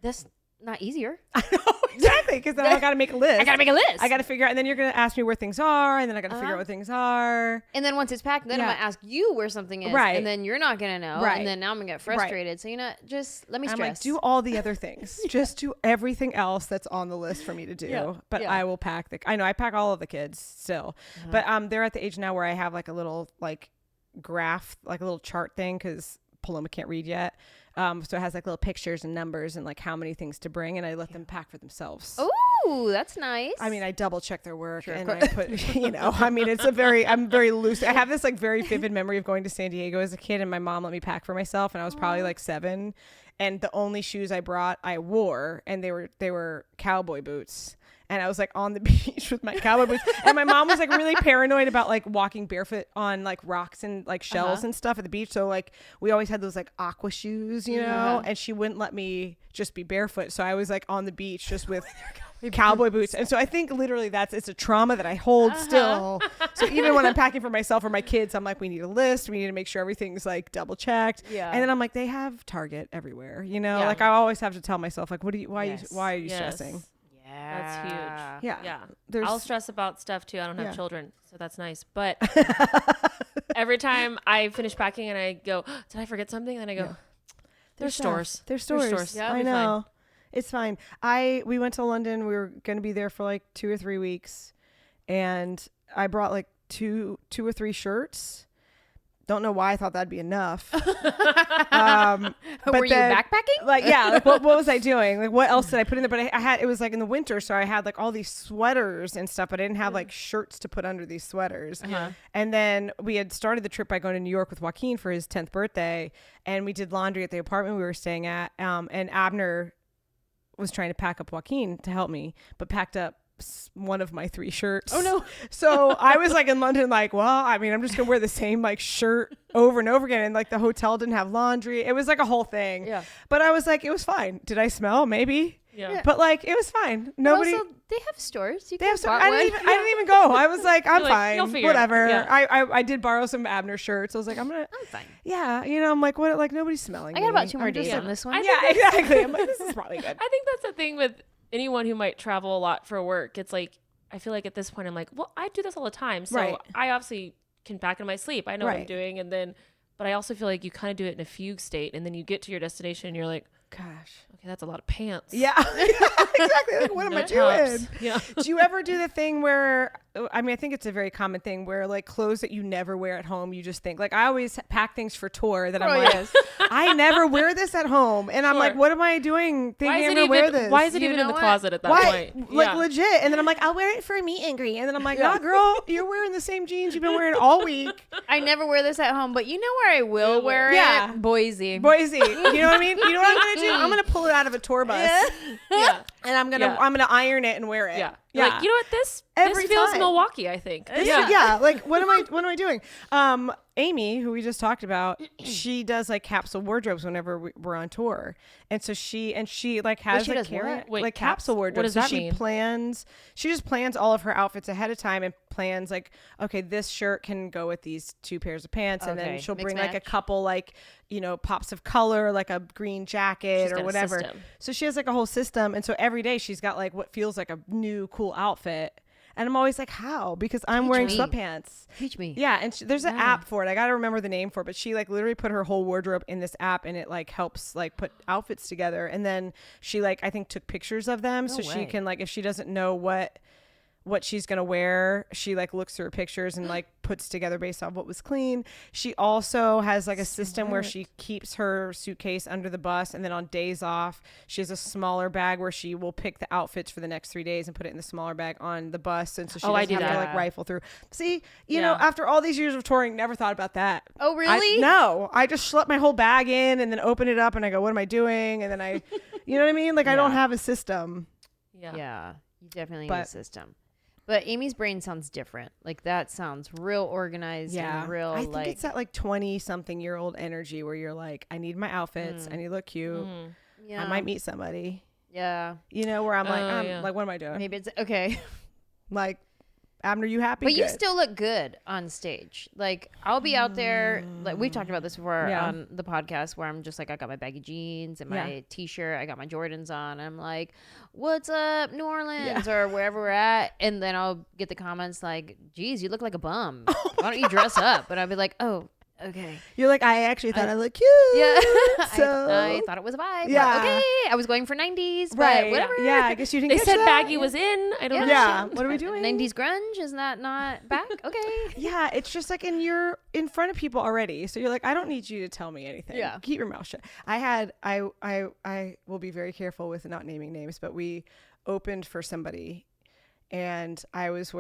that's not easier. I know, exactly. Because then I got to make a list. I got to make a list. I got to figure out. And then you're going to ask me where things are. And then I got to figure out what things are. And then once it's packed, then I'm going to ask you where something is. Right. And then you're not going to know. Right. And then now I'm going to get frustrated. Right. So, you know, just let me stress. I'm like, do all the other things. Just do everything else that's on the list for me to do. Yeah. But I will pack I know I pack all of the kids still. But they're at the age now where I have like a little like graph, like a little chart thing because Paloma can't read yet. So it has like little pictures and numbers and like how many things to bring, and I let them pack for themselves. Oh, that's nice. I mean, I double check their work and I put, you know, I mean, I'm very loose. I have this like very vivid memory of going to San Diego as a kid, and my mom let me pack for myself, and I was probably like 7, and the only shoes I brought I wore, and they were cowboy boots. And I was like on the beach with my cowboy boots. And my mom was like really paranoid about like walking barefoot on like rocks and like shells and stuff at the beach. So like we always had those like aqua shoes, you know, and she wouldn't let me just be barefoot. So I was like on the beach just with cowboy boots. And so I think literally it's a trauma that I hold still. So even when I'm packing for myself or my kids, I'm like, we need a list. We need to make sure everything's like double checked. Yeah. And then I'm like, they have Target everywhere, you know, like I always have to tell myself like, why are you stressing? That's huge. Yeah. I'll stress about stuff too. I don't have children, so that's nice. But every time I finish packing and I go, did I forget something? And then I go, there's stores. There's stores. Yeah, I know. It's fine. We went to London. We were going to be there for like 2 or 3 weeks, and I brought like two or three shirts. Don't know why I thought that'd be enough. Were you backpacking? Like, yeah. Like, what was I doing? Like, what else did I put in there? But I had, it was like in the winter, so I had like all these sweaters and stuff, but I didn't have like shirts to put under these sweaters. And then we had started the trip by going to New York with Joaquin for his 10th birthday, and we did laundry at the apartment we were staying at. And Abner was trying to pack up Joaquin to help me, but packed up one of my 3 shirts. Oh no. So I was like in London, like, well, I mean, I'm just gonna wear the same like shirt over and over again, and like the hotel didn't have laundry. It was like a whole thing. Yeah. But I was like, it was fine. Did I smell? Maybe. Yeah. But like, it was fine. Nobody. Also, they have stores. You They can have some, bought I one. didn't even go. I was like, I'm You're like, you'll fine. figure it out. Whatever. Yeah. I did borrow some Abner shirts. I was like, I'm fine. yeah, you know, I'm like, what? Like nobody's smelling. I got me. about 2 more I'm days just on this one. I yeah, exactly. I'm like, this is probably good. I think that's the thing with anyone who might travel a lot for work. It's like, I feel like at this point I'm like, well, I do this all the time. So Right. I obviously can back in my sleep. I know what I'm Right. doing. And then, but I also feel like you kind of do it in a fugue state. And then you get to your destination and you're like, Gosh. okay, that's a lot of pants. Yeah, exactly. Like, what am I doing? Tops. Yeah. Do you ever do the thing where, I mean, I think it's a very common thing where like clothes that you never wear at home, you just think like, I always pack things for tour that I'm like, I never wear this at home. And I'm like, what am I doing thinking I'm going to wear this? Why is it You even in know the what? closet at that Why? point? Like Yeah. legit. And then I'm like, I'll wear it for a meet and greet. And then I'm like, nah, girl, you're wearing the same jeans you've been wearing all week. I never wear this at home, but you know where I will wear Yeah. it? Boise. Boise. You know what I mean? You know what I'm going to do? I'm going to pull it out of a tour bus Yeah. and I'm going to Yeah. I'm going to iron it and wear it. Yeah. You're like, you know what? This Every feels time. Milwaukee, I think. Yeah. Like what am I doing? Amy, who we just talked about, she does like capsule wardrobes whenever we're on tour. And so she like has she like does what? Wait, like capsule what wardrobes. does that so she mean? just plans all of her outfits ahead of time and plans like, okay, this shirt can go with these 2 pairs of pants. And then Okay, she'll mix bring like a match. couple like, you know, pops of color, like a green jacket She's or got a whatever. system. So she has like a whole system. And so every day she's got like what feels like a new cool outfit. And I'm always like, how? Because I'm Teach wearing me. sweatpants. Teach me. Yeah, and there's an app for it. I got to remember the name for it, but she like literally put her whole wardrobe in this app, and it like helps like put outfits together. And then she like I think took pictures of them, so she way. can like if she doesn't know what she's gonna wear, she like looks through her pictures and like puts together based on what was clean. She also has like a system where she keeps her suitcase under the bus, and then on days off she has a smaller bag where she will pick the outfits for the next 3 days and put it in the smaller bag on the bus, and so she I doesn't do have to that. like rifle through. See, you know, Yeah. after all these years of touring, never thought about that. Oh, really? No, I just schlep my whole bag in and then open it up and I go, what am I doing? And then I, you know what I mean? Like I don't have a system. Yeah. Yeah. You definitely need a But- system. But Amy's brain sounds different. Like that sounds real organized and real I think like it's that like 20-something-year-old energy where you're like, I need my outfits. I need to look cute. yeah. I might meet somebody. Yeah. You know, where I'm like, Oh, yeah. like, what am I doing? Maybe it's okay. Like, Abner, you happy? But you Good. still look good on stage. Like I'll be out there. Like we've talked about this before Yeah. on the podcast, where I'm just like, I got my baggy jeans and my t-shirt. I got my Jordans on. I'm like, "What's up, New Orleans?" or wherever we're at, and then I'll get the comments like, "Geez, you look like a bum. Why don't you dress up?" And I'll be like, "Oh, okay." You're like, I actually thought I looked cute. Yeah, So I thought it was a vibe. But Yeah. okay. I was going for 90s, but right. whatever. Yeah, I guess you didn't They catch said that. baggy was in. I don't Yeah. understand. What are we doing? 90s grunge, is that not back? Okay. Yeah, it's just like, and you're in front of people already, so you're like, I don't need you to tell me anything. Yeah. Keep your mouth shut. I will be very careful with not naming names, but we opened for somebody, and I was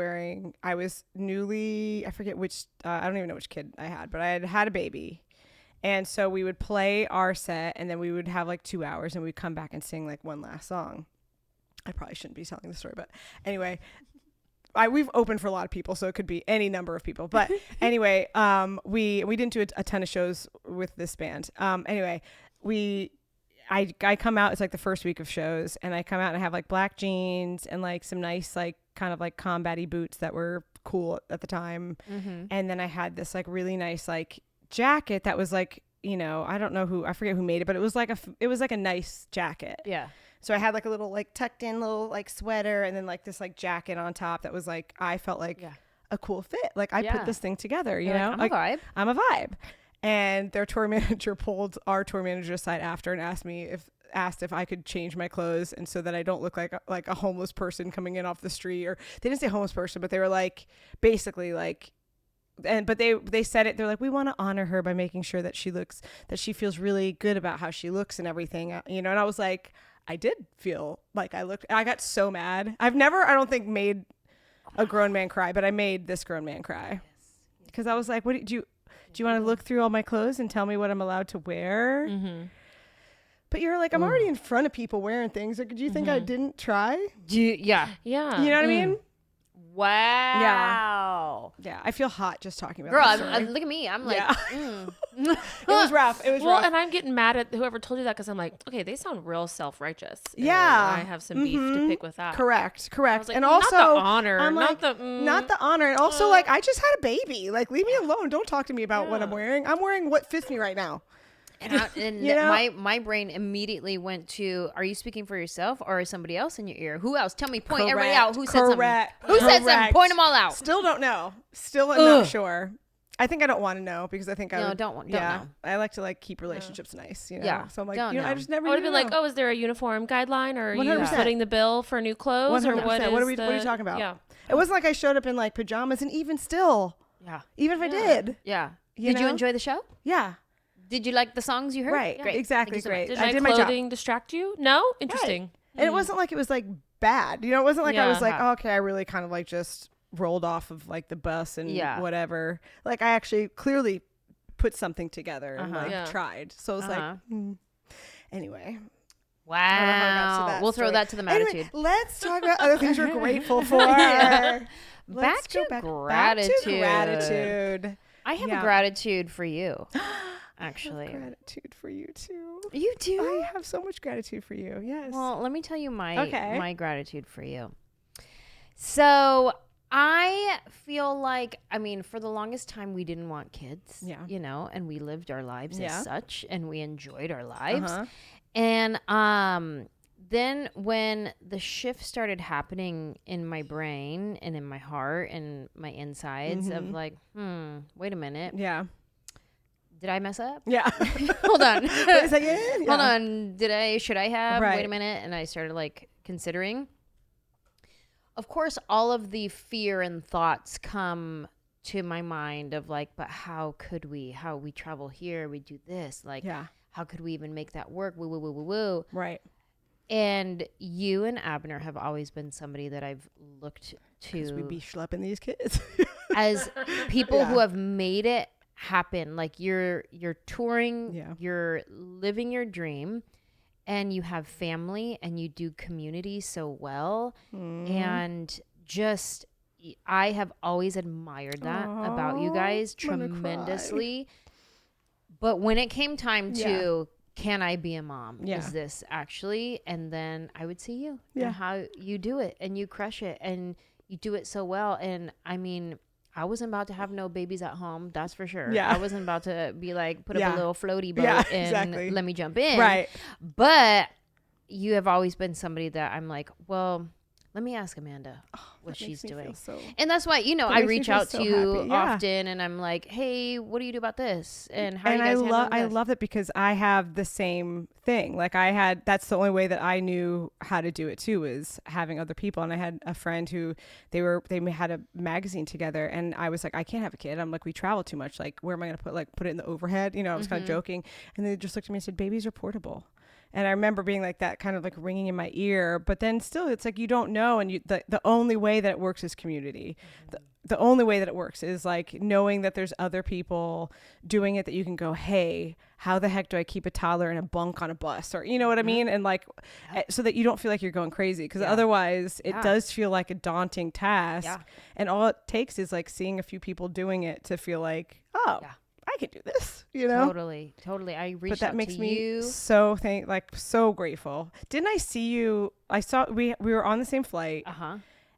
newly, I forget which, I don't even know which kid I had, but I had a baby. And so we would play our set, and then we would have like 2 hours, and we'd come back and sing like one last song. I probably shouldn't be telling the story, but anyway, we've opened for a lot of people, so it could be any number of people. But anyway, we didn't do a ton of shows with this band. Anyway, I come out, it's like the first week of shows, and I come out and I have like black jeans and like some nice like kind of like combat-y boots that were cool at the time. Mm-hmm. And then I had this like really nice like jacket that was like, you know, I forget who made it, but it was like a nice jacket. Yeah. So I had like a little like tucked in little like sweater, and then like this like jacket on top that was like, I felt like a cool fit. Like I put this thing together, you know, like, I'm I'm a vibe. And their tour manager pulled our tour manager aside after and asked me if asked if I could change my clothes and so that I don't look like a homeless person coming in off the street. Or they didn't say homeless person, but they were like basically like, but they said it. They're like, we want to honor her by making sure that she feels really good about how she looks and everything, you know. And I was like, I did feel like I got so mad. I've never, I don't think, made a grown man cry, but I made this grown man cry because I was like, what do you want to look through all my clothes and tell me what I'm allowed to wear? Mm-hmm. But you're like, I'm already in front of people wearing things. Like, do you think I didn't try? Yeah. You know what I mean? Wow. Yeah. I feel hot just talking about Girl, that. look at me. I'm like, It was rough. It was rough. And I'm getting mad at whoever told you that because I'm like, okay, they sound real self-righteous. Yeah. I have some beef to pick with that. Correct. Like, and not also, the honor. I'm not like, the not the honor. And also, like, I just had a baby. Like, leave me alone. Don't talk to me about what I'm wearing. I'm wearing what fits me right now. And my brain immediately went to, are you speaking for yourself or is somebody else in your ear? Who else? Tell me, point everybody out. Who said something? Who said something? Point them all out. Still don't know. Still not sure. I think I don't want to know because I think don't know. I like to like keep relationships nice, you know. Yeah. So I'm like, I just never. I would have been like, oh, is there a uniform guideline or are 100%. you footing the bill for new clothes 100%. or what is what are you talking about? Yeah. It wasn't like I showed up in like pajamas, and even still, even if I did, Did you enjoy the show? Yeah. Did you like the songs you heard? Right. Great. Exactly. Great. Did I my did my job. clothing distract you? No? Interesting. Right. And it wasn't like it was like bad. You know, it wasn't like I was like, oh, okay, I really kind of like just rolled off of like the bus and whatever. Like I actually clearly put something together and like tried. So it was like, anyway. Wow. We'll throw that to the MADtv. Anyway, let's talk about other things we're grateful for. Back to gratitude. I have a gratitude for you. Actually, I have gratitude for you too. You do? I have so much gratitude for you. Yes. Well, let me tell you my gratitude for you. So I feel like, I mean, for the longest time we didn't want kids, you know, and we lived our lives as such, and we enjoyed our lives. And then when the shift started happening in my brain and in my heart and my insides of like, wait a minute. Yeah. Did I mess up? Yeah. Hold on. Wait a second. Hold on. Should I have? Right. Wait a minute. And I started like considering. Of course, all of the fear and thoughts come to my mind of like, but how could we? How we travel here? We do this. Like, how could we even make that work? Woo, woo, woo, woo, woo. Right. And you and Abner have always been somebody that I've looked to. Because we be schlepping these kids. As people who have made it happen. Like you're touring, you're living your dream, and you have family and you do community so well. And just, I have always admired that about you guys tremendously. But when it came time to, can I be a mom? Is this actually? And then I would see you and how you do it, and you crush it, and you do it so well. And I mean, I wasn't about to have no babies at home. That's for sure. I wasn't about to be like, put up a little floaty boat and let me jump in. Right. But you have always been somebody that I'm like, well, let me ask Amanda what she's doing. And that's why, you know, I reach out to you often and I'm like, hey, what do you do about this? And how are you guys handling this? I love it because I have the same thing. Like that's the only way that I knew how to do it too, is having other people. And I had a friend who they had a magazine together, and I was like, I can't have a kid. I'm like, we travel too much. Like, where am I going to put it in the overhead? You know, I was kind of joking. And they just looked at me and said, babies are portable. And I remember being like that, kind of like ringing in my ear, but then still it's like, you don't know. And the only way that it works is community. The only way that it works is like knowing that there's other people doing it, that you can go, hey, how the heck do I keep a toddler in a bunk on a bus? Or, you know what I mean? And like, so that you don't feel like you're going crazy. Because otherwise it does feel like a daunting task. And all it takes is like seeing a few people doing it to feel like, oh, I could do this, you know? Totally. I reached but that out makes to me you. so grateful. Didn't I see you? I saw we were on the same flight.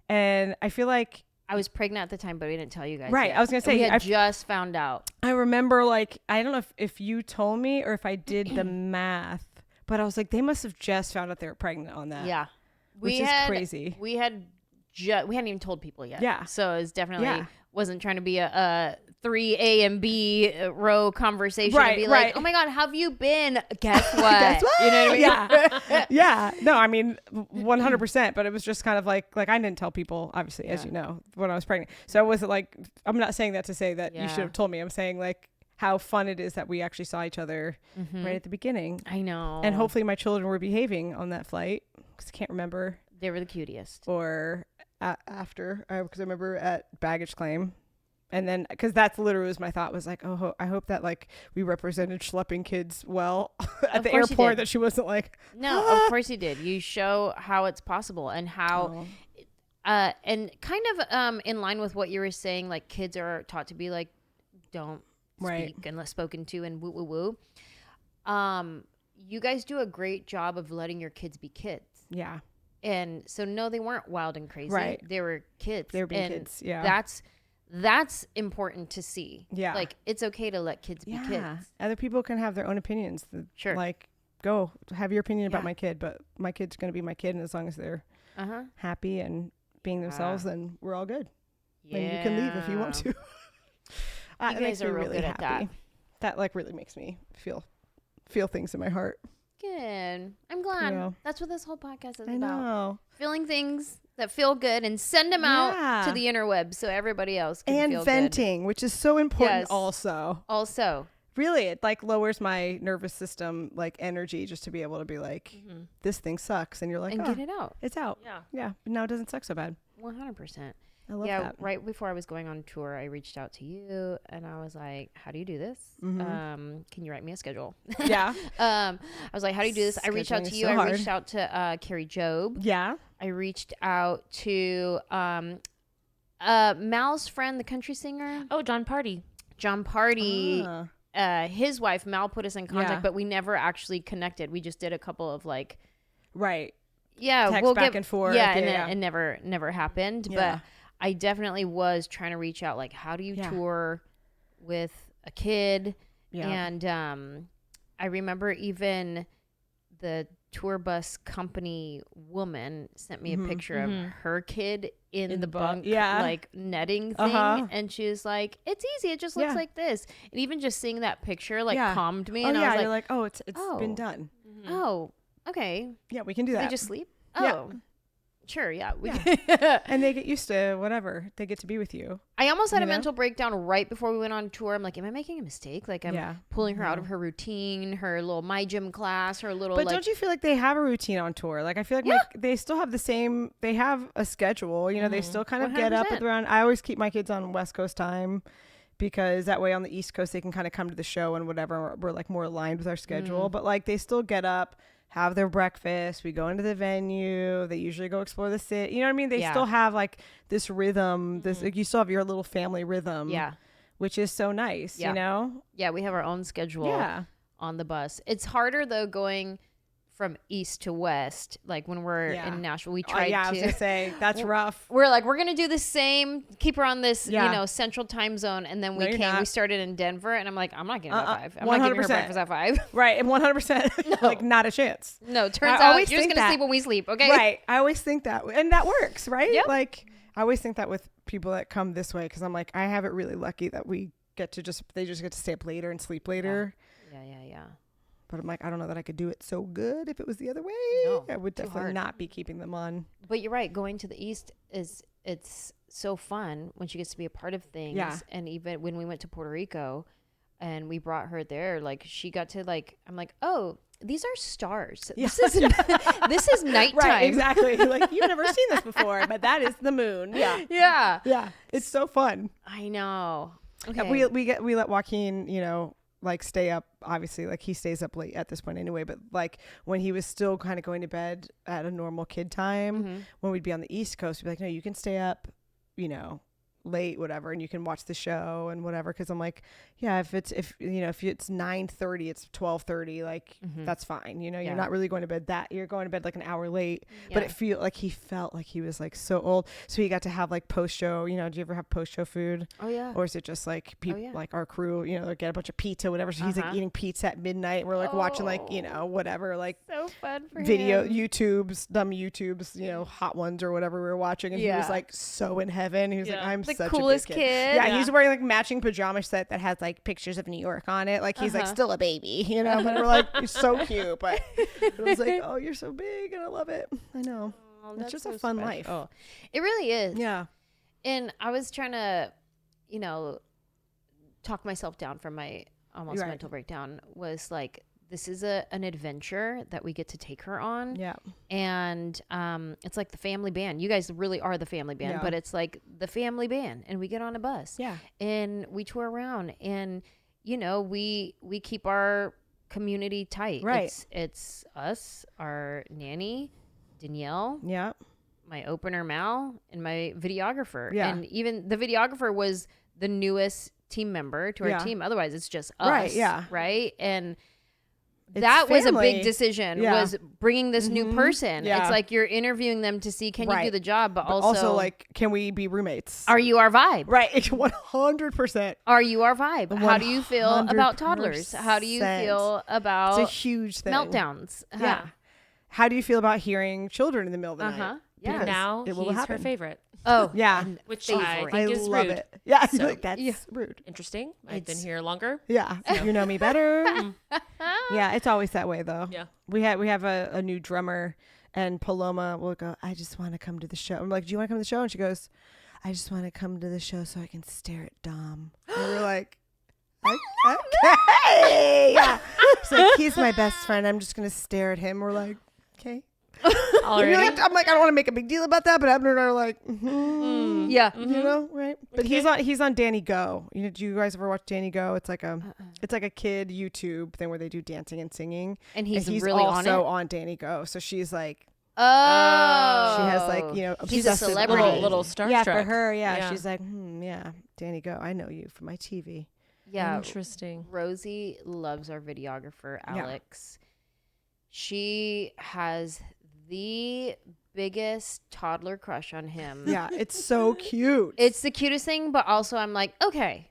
And I feel like I was pregnant at the time, but we didn't tell you guys. Right. Yet. I was gonna say we had just found out. I remember, like, I don't know if you told me or if I did the math, but I was like, they must have just found out they were pregnant on that. Yeah. Which is crazy. We hadn't even told people yet. Yeah. So it was definitely wasn't trying to be a 3A and B row conversation and be like, oh my God, how have you been? Guess what? Guess what? You know what I mean? Yeah. No, I mean, 100%. But it was just kind of like I didn't tell people, obviously, as you know, when I was pregnant. So it wasn't like, I'm not saying that to say that you should have told me. I'm saying like how fun it is that we actually saw each other right at the beginning. I know. And hopefully my children were behaving on that flight, because I can't remember. They were the cutest. Or after, because I remember at baggage claim. And then, because that's literally was my thought, was like, oh, I hope that like we represented schlepping kids well at the airport, that she wasn't like, no, of course you did. You show how it's possible and how, and kind of in line with what you were saying, like kids are taught to be like, don't speak unless spoken to and woo woo woo. You guys do a great job of letting your kids be kids. Yeah. And so no, they weren't wild and crazy. Right. They were kids. They were being kids. Yeah. That's important to see. Yeah. Like, it's okay to let kids be kids. Other people can have their own opinions. Sure. Like, go have your opinion about my kid, but my kid's going to be my kid. And as long as they're happy and being themselves, then we're all good. Yeah. And you can leave if you want to. You guys are real good at that. That like really makes me feel things in my heart. Good. I'm glad. Yeah. That's what this whole podcast is I about. know. Feeling things that feel good and send them out to the interwebs so everybody else can feel good. And venting, which is so important also. Really, it like lowers my nervous system like energy just to be able to be like, this thing sucks. And you're like, and get it out. It's out. Yeah. Yeah. But now it doesn't suck so bad. 100%. I love that. Right before I was going on tour, I reached out to you and I was like, how do you do this? Can you write me a schedule? Yeah. I was like, how do you do this? I reached out to you. I reached out to Carrie Job. Yeah. I reached out to Mal's friend, the country singer. Oh, John Party. His wife, Mal, put us in contact, but we never actually connected. We just did a couple of like... Text back and forth. And never happened. Yeah. But I definitely was trying to reach out, like, how do you tour with a kid? Yeah. And I remember even the tour bus company woman sent me a picture of her kid in the bunk, like netting thing. And she was like, it's easy. It just looks like this. And even just seeing that picture, like, calmed me. And I was like, oh, it's been done. Oh, okay. Yeah, we can do that. They just sleep? Oh. Sure, yeah. And they get used to whatever. They get to be with you. I almost had a mental breakdown right before we went on tour. I'm like, am I making a mistake? Like, I'm pulling her out of her routine, her little My Gym class, her little... But don't you feel like they have a routine on tour? Like, I feel like they still have the same... They have a schedule. You know, they still kind of 100%. Get up at around... I always keep my kids on West Coast time because that way on the East Coast, they can kind of come to the show and whatever. We're, like, more aligned with our schedule. But, like, they still get up... have their breakfast. We go into the venue. They usually go explore the city. You know what I mean? They still have like this rhythm. This like you still have your little family rhythm. Yeah, which is so nice. You know? Yeah, we have our own schedule. On the bus. It's harder though going from east to west. Like when we're in Nashville, we tried to. I was gonna say that's rough. We're like, we're gonna do the same. Keep her on this, you know, central time zone, and then we came. We started in Denver, and I'm like, I'm not getting up at 5. I'm not giving her breakfast at 5. Right, and 100%. Like not a chance. No, turns out you're just gonna sleep when we sleep. Okay. Right. I always think that, and that works, right? Yep. Like I always think that with people that come this way, because I'm like, I have it really lucky that we get to they just get to stay up later and sleep later. Yeah. But I'm like, I don't know that I could do it so good if it was the other way. No, I would definitely not be keeping them on. But you're right. Going to the East it's so fun when she gets to be a part of things. Yeah. And even when we went to Puerto Rico and we brought her there, like she got to like, I'm like, oh, these are stars. Yeah. This is nighttime. Right, exactly. Like you've never seen this before, but that is the moon. Yeah. It's so fun. I know. Okay. We let Joaquin, you know, like stay up, obviously, like he stays up late at this point anyway, but like when he was still kind of going to bed at a normal kid time, when we'd be on the East Coast, we'd be like, no, you can stay up, you know, late, whatever, and you can watch the show and whatever. Cause I'm like, yeah, if it's 9:30, it's 12:30, like that's fine. You know, you're not really going to bed you're going to bed like an hour late, but he felt like he was like so old. So he got to have like post show, you know, do you ever have post show food? Oh yeah. Or is it just like people like our crew, you know, get a bunch of pizza, whatever. So he's like eating pizza at midnight. And we're like watching like, you know, whatever, like so fun for video him. dumb YouTubes, you know, hot ones or whatever we were watching. And he was like so in heaven. He was like, I'm the such a big coolest kid. Yeah, he's wearing like matching pajama set that has like pictures of New York on it. Like he's like still a baby, you know. But we're like, he's so cute. But it was like, oh, you're so big, and I love it. I know. Oh, It's just a fun life. Oh, it really is. Yeah. And I was trying to, you know, talk myself down from my almost mental breakdown. Was like, this is an adventure that we get to take her on. Yeah. And it's like the family band. You guys really are the family band, but it's like the family band, and we get on a bus. Yeah. And we tour around, and you know, we keep our community tight. Right. It's us, our nanny, Danielle. Yeah. My opener Mal, and my videographer. Yeah. And even the videographer was the newest team member to our team. Otherwise it's just us. Right. Yeah. Right. And It's that was a family. big decision, Yeah. was bringing this new person. Yeah. It's like you're interviewing them to see, can you do the job? But also like, can we be roommates? are you our vibe? Right. 100%. Are you our vibe? How do you feel about toddlers? How do you 100%. feel about It's a huge thing. meltdowns? Yeah. How do you feel about hearing children in the middle of the night? Yeah. Because Now it will he's her happen. favorite, Oh, Yeah. which I Favorite. think I is love rude. it. Yeah. So- Like, that's rude. Interesting. I've been here longer. Yeah. You know me better. Yeah. It's always that way though. Yeah. We have a new drummer, and Paloma will go, I just want to come to the show. I'm like, do you want to come to the show? And she goes, I just want to come to the show so I can stare at Dom. And we're like, okay. Yeah. She's like, he's my best friend. I'm just going to stare at him. We're like, okay. Already. I'm like, I don't want to make a big deal about that, but Abner and I are like, yeah. you know, right? But he's on Danny Go. You know, do you guys ever watch Danny Go? It's like a kid YouTube thing where they do dancing and singing. And he's really also on it? on Danny Go. So she's like, Oh. she has like, you know, She's a obsessive celebrity. eyes. Little starstruck. Yeah, for her, yeah. Yeah. She's like, yeah, Danny Go. I know you from my TV. Yeah. Interesting. Rosie loves our videographer, Yeah. Alex. She has the biggest toddler crush on him. Yeah, it's so cute. It's the cutest thing, but also I'm like, okay,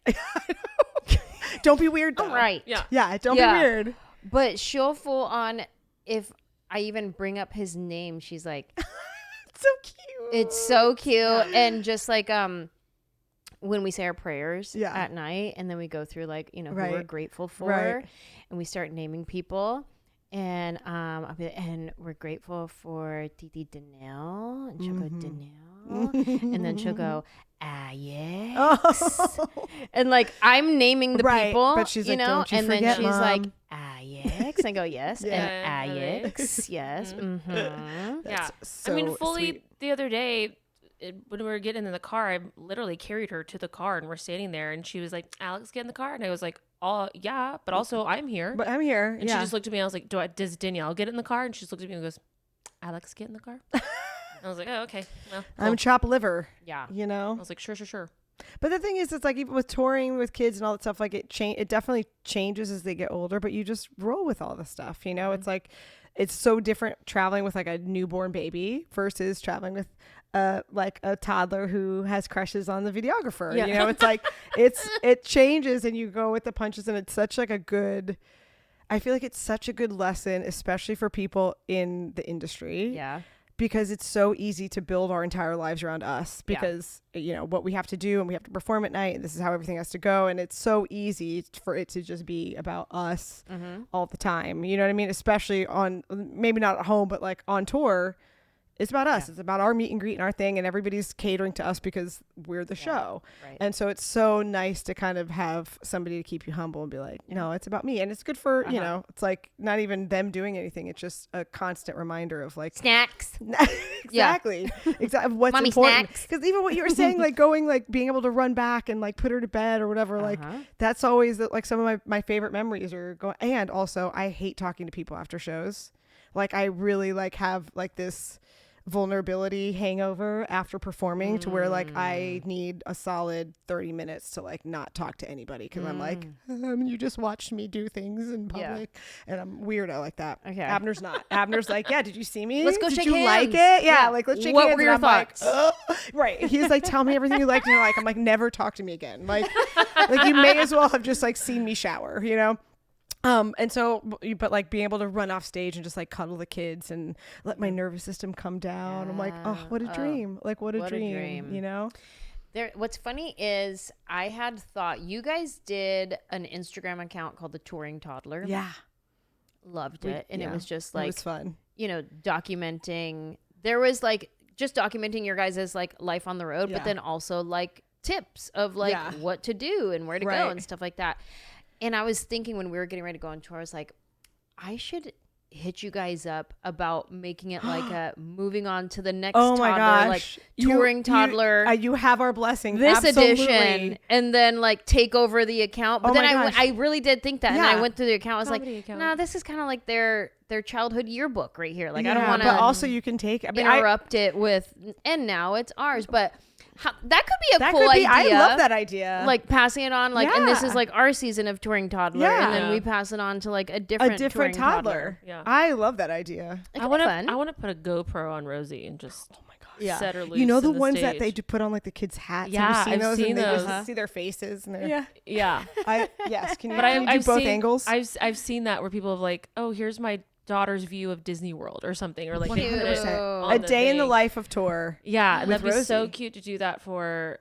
Don't be weird though. all right. Yeah. Yeah, don't Yeah. be weird. But she'll full on, if I even bring up his name, she's like, It's so cute. it's so cute. And just like, when we say our prayers Yeah. at night, and then we go through like, you know, who we're Right. grateful for, Right. and we start naming people. And I'll be, and we're grateful for Titi Danelle, and she'll go Danelle, and then she'll go yes, Oh. and like I'm naming the Right, people, but she's you like, know, "Don't you and then forget, she's like Mom." yes, and I go yes, Yeah. and yes, yes, mm-hmm. Yeah. That's so I mean, fully sweet. the other day, when we were getting in the car, I literally carried her to the car, and we're standing there, and she was like, Alex, get in the car. And I was like, oh, yeah, but also I'm here. But I'm here. And yeah. she just looked at me. I was like, does Danielle get in the car? And she just looked at me and goes, Alex, get in the car. And I was like, oh, okay. Well, cool. I'm chop liver. Yeah. You know. I was like, sure. But the thing is, it's like even with touring with kids and all that stuff, like it definitely changes as they get older. But you just roll with all the stuff. You know, it's like it's so different traveling with like a newborn baby versus traveling with like a toddler who has crushes on the videographer. Yeah. You know, it's like it changes and you go with the punches, and it's such like a good. I feel like it's such a good lesson, especially for people in the industry. Yeah. Because it's so easy to build our entire lives around us because, you know, what we have to do and we have to perform at night and this is how everything has to go. And it's so easy for it to just be about us all the time. You know what I mean? Especially on, maybe not at home, but like on tour, it's about us. It's about our meet and greet and our thing, and everybody's catering to us because we're the show. Right. And so it's so nice to kind of have somebody to keep you humble and be like, no, it's about me. And it's good for, you know, it's like not even them doing anything. It's just a constant reminder of like Snacks. exactly what's Mommy important. snacks. Because even what you were saying, like going, like being able to run back and like put her to bed or whatever, like that's always like some of my favorite memories are going. And also I hate talking to people after shows. Like I really like have like this vulnerability hangover after performing to where like I need a solid 30 minutes to like not talk to anybody because I'm like you just watched me do things in public and I'm weirdo like that. Okay. Abner's not. Abner's like, yeah, did you see me? Let's go did shake you hands. like it? Yeah, like let's shake What hands. were your And I'm thoughts? like, "Ugh." Right. He's like, tell me everything you liked, and you're like, I'm like, never talk to me again. Like you may as well have just like seen me shower, you know? And so, but like being able to run off stage and just like cuddle the kids and let my nervous system come down. I'm like, oh, what a dream. Like, what a dream, you know? What's funny is I had thought you guys did an Instagram account called the Touring Toddler. Yeah. Loved it. And it was just it like, was fun. you know, documenting. There was like just documenting your guys' like life on the road, but then also like tips of like what to do and where to go and stuff like that. And I was thinking when we were getting ready to go on tour, I was like, I should hit you guys up about making it like a moving on to the next toddler, like touring toddler. You have our blessing. This edition, and then like take over the account. But then I really did think that, and I went through the account. I was like, nah, this is kind of like their childhood yearbook right here. Like I don't want to. But also, you can take interrupt it with, and now it's ours. But that could be a cool idea. I love that idea. Like passing it on, like, and this is like our season of touring toddler, and then we pass it on to like a different toddler. Yeah, I love that idea. I want to put a GoPro on Rosie and just set her loose. You know the ones that they put on like the kids' hats. Yeah, I've seen those. They just see their faces and yeah. Yes, can you do both angles? I've seen that where people have like, oh, here's my daughter's view of Disney World or something, or like 100%. A day in the life of tour. Yeah, and that'd be so cute to do that for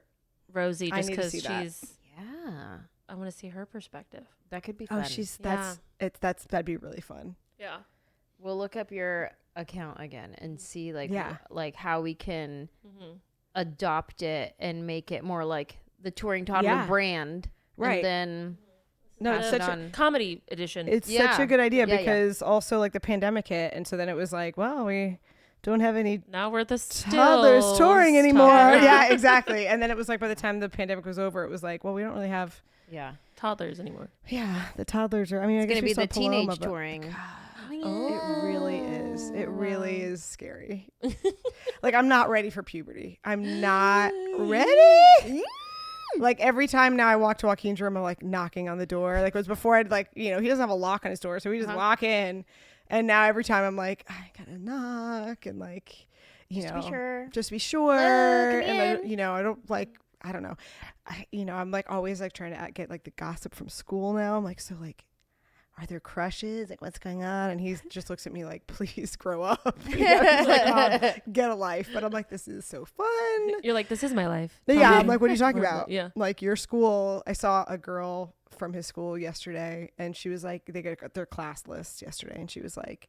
Rosie, just because she's. I want to see her perspective. That could be fun. That'd be really fun. Yeah, we'll look up your account again and see like how we can adopt it and make it more like the touring toddler brand, right? And then. No, it's such a comedy edition. It's such a good idea because also like the pandemic hit, and so then it was like, well, we don't have any now we're the toddlers touring anymore. Yeah, exactly. And then it was like by the time the pandemic was over, it was like, well, we don't really have toddlers anymore. Yeah, the toddlers are. I mean, it's going to be the teenage touring. It really is. It really is scary. Like I'm not ready for puberty. I'm not ready. Like every time now I walk to Joaquin's room, I'm like knocking on the door. Like it was before I'd like, you know, he doesn't have a lock on his door. So we just walk in. And now every time I'm like, I gotta knock and like, just be sure. And I don't like, I don't know. I'm like always like trying to get like the gossip from school now. I'm like, so like, are there crushes? Like, what's going on? And he just looks at me like, please grow up. He's like, Mom, get a life. But I'm like, this is so fun. You're like, this is my life. Yeah. I'm like, what are you talking about? Yeah. Like your school. I saw a girl from his school yesterday, and she was like, they got their class list yesterday. And she was like,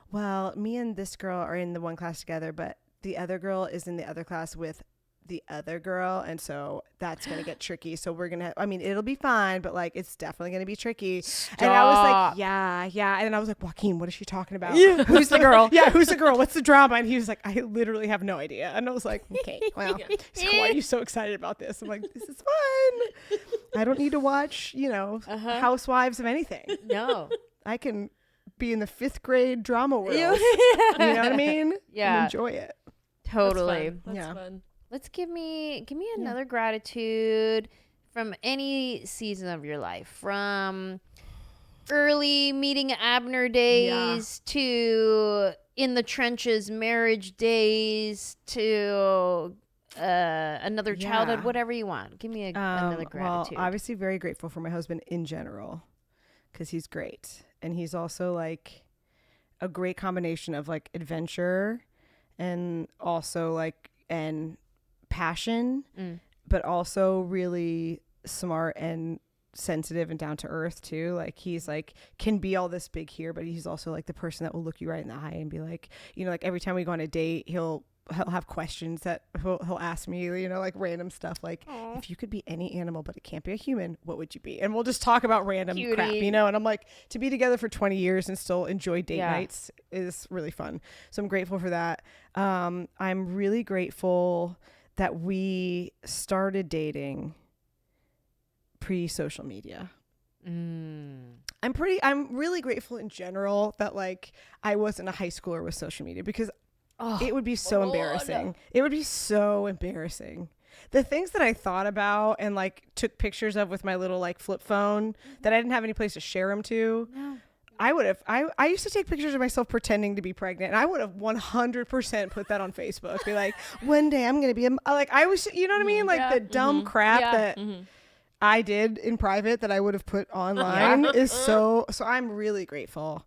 well, me and this girl are in the one class together, but the other girl is in the other class with the other girl, and so that's gonna get tricky. So we're gonna it'll be fine, but like it's definitely gonna be tricky. Stop. And I was like, yeah, and then I was like, Joaquin, what is she talking about? Who's the girl? Who's the girl? What's the drama? And he was like, I literally have no idea. And I was like, okay, well, so why are you so excited about this? I'm like, this is fun. I don't need to watch Housewives of anything. No, I can be in the 5th grade drama world. You know what I mean? Yeah, and enjoy it. Totally. That's fun. Let's give me another gratitude from any season of your life, from early meeting Abner days to in the trenches marriage days to another childhood, whatever you want. Give me another gratitude. Well, obviously very grateful for my husband in general because he's great. And he's also like a great combination of like adventure and also like and passion, but also really smart and sensitive and down to earth too. Like he's like can be all this big here, but he's also like the person that will look you right in the eye and be like, like every time we go on a date, he'll have questions that he'll ask me, like random stuff like, if you could be any animal but it can't be a human, what would you be? And we'll just talk about random crap, and I'm like, to be together for 20 years and still enjoy date nights is really fun. So I'm grateful for that. I'm really grateful that we started dating pre-social media. I'm really grateful in general that like I wasn't a high schooler with social media because it would be so embarrassing. It would be so embarrassing. The things that I thought about and like took pictures of with my little like flip phone that I didn't have any place to share them to. No. I used to take pictures of myself pretending to be pregnant, and I would have 100% put that on Facebook. Be like, one day I'm going to be I was, you know what I mean? Like the dumb crap that I did in private that I would have put online is so I'm really grateful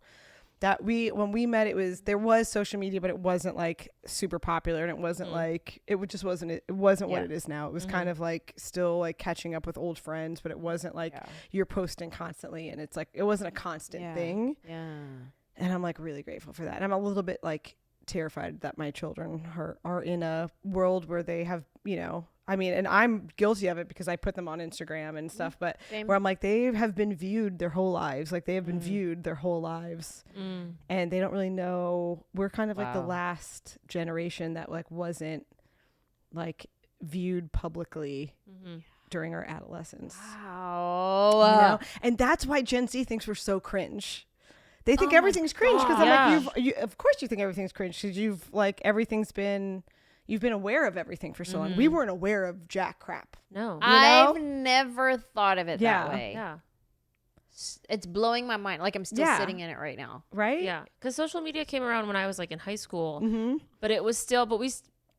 that when we met, there was social media, but it wasn't like super popular, and it wasn't like just wasn't what it is now. It was kind of like still like catching up with old friends, but it wasn't like you're posting constantly, and it's like it wasn't a constant thing. Yeah. And I'm like really grateful for that. And I'm a little bit like terrified that my children are in a world where they have, you know, I mean, and I'm guilty of it because I put them on Instagram and stuff, but where I'm like, they have been viewed their whole lives. Like they have been viewed their whole lives and they don't really know. We're kind of like the last generation that like wasn't like viewed publicly during our adolescence. Wow. You know? And that's why Gen Z thinks we're so cringe. They think everything's cringe because I'm like, of course you think everything's cringe because you've like you've been aware of everything for so long. We weren't aware of jack crap. No. I've never thought of it that way. Yeah. It's blowing my mind. Like I'm still sitting in it right now. Right? Yeah. Because social media came around when I was like in high school, but it was still, but we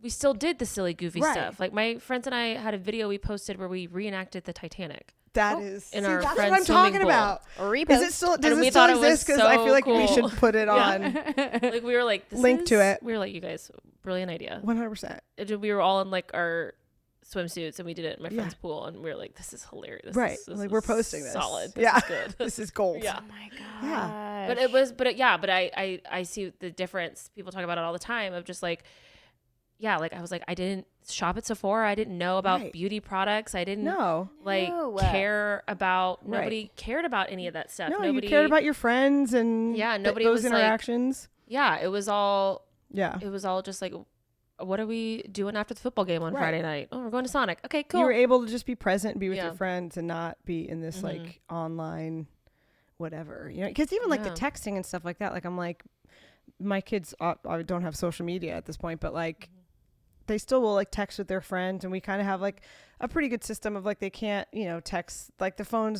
still did the silly, goofy stuff. Like my friends and I had a video we posted where we reenacted the Titanic. That's in what friend's I'm talking pool. about. Does it still exist? Because I feel like we should put it on. Like we were like, link to it. We were like, you guys, brilliant idea. 100%. We were all in like our swimsuits and we did it in my friend's pool and we were like, this is hilarious. This like we're posting this. Solid. This is good. This is gold. Yeah. Oh my god. Yeah. But I see the difference. People talk about it all the time of just like, yeah, like I was like, I didn't shop at Sephora. I didn't know about beauty products. I didn't care about, nobody cared about any of that stuff. No, nobody you cared about your friends and nobody those was interactions. Like, it was all just like, what are we doing after the football game on Friday night? Oh, we're going to Sonic. Okay, cool. You were able to just be present and be with your friends and not be in this like online whatever, you know, because even like the texting and stuff like that, like I'm like, my kids I don't have social media at this point, but like they still will like text with their friends, and we kind of have like a pretty good system of like they can't, you know, text, like the phone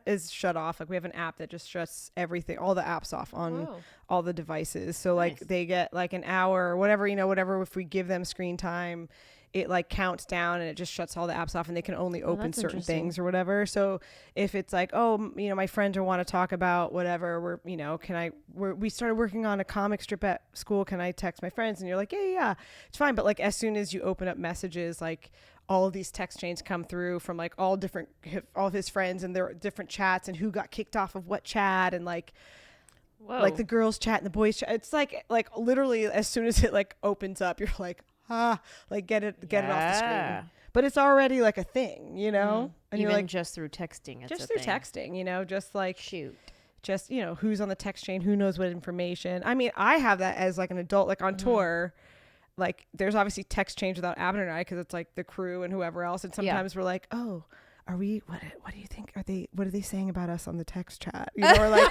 is shut off. Like we have an app that just shuts everything, all the apps off on all the devices. So like they get like an hour or whatever, you know, whatever, if we give them screen time, it like counts down and it just shuts all the apps off and they can only open certain things or whatever. So if it's like, oh, you know, my friends want to talk about whatever, we're, you know, we started working on a comic strip at school. Can I text my friends? And you're like, yeah, it's fine. But like, as soon as you open up messages, like all of these text chains come through from like all of his friends and their different chats and who got kicked off of what chat and like, like the girls chat and the boys chat. It's like literally as soon as it like opens up, you're like, like get it off the screen. But it's already like a thing, you know? And even you're like, just through texting. Texting, you know, just like, shoot. Just, you know, who's on the text chain, who knows what information. I mean, I have that as like an adult, like on tour, like there's obviously text chains without Abner and I, because it's like the crew and whoever else. And sometimes we're like, oh, are we, what do you think? What are they saying about us on the text chat? You know, or like,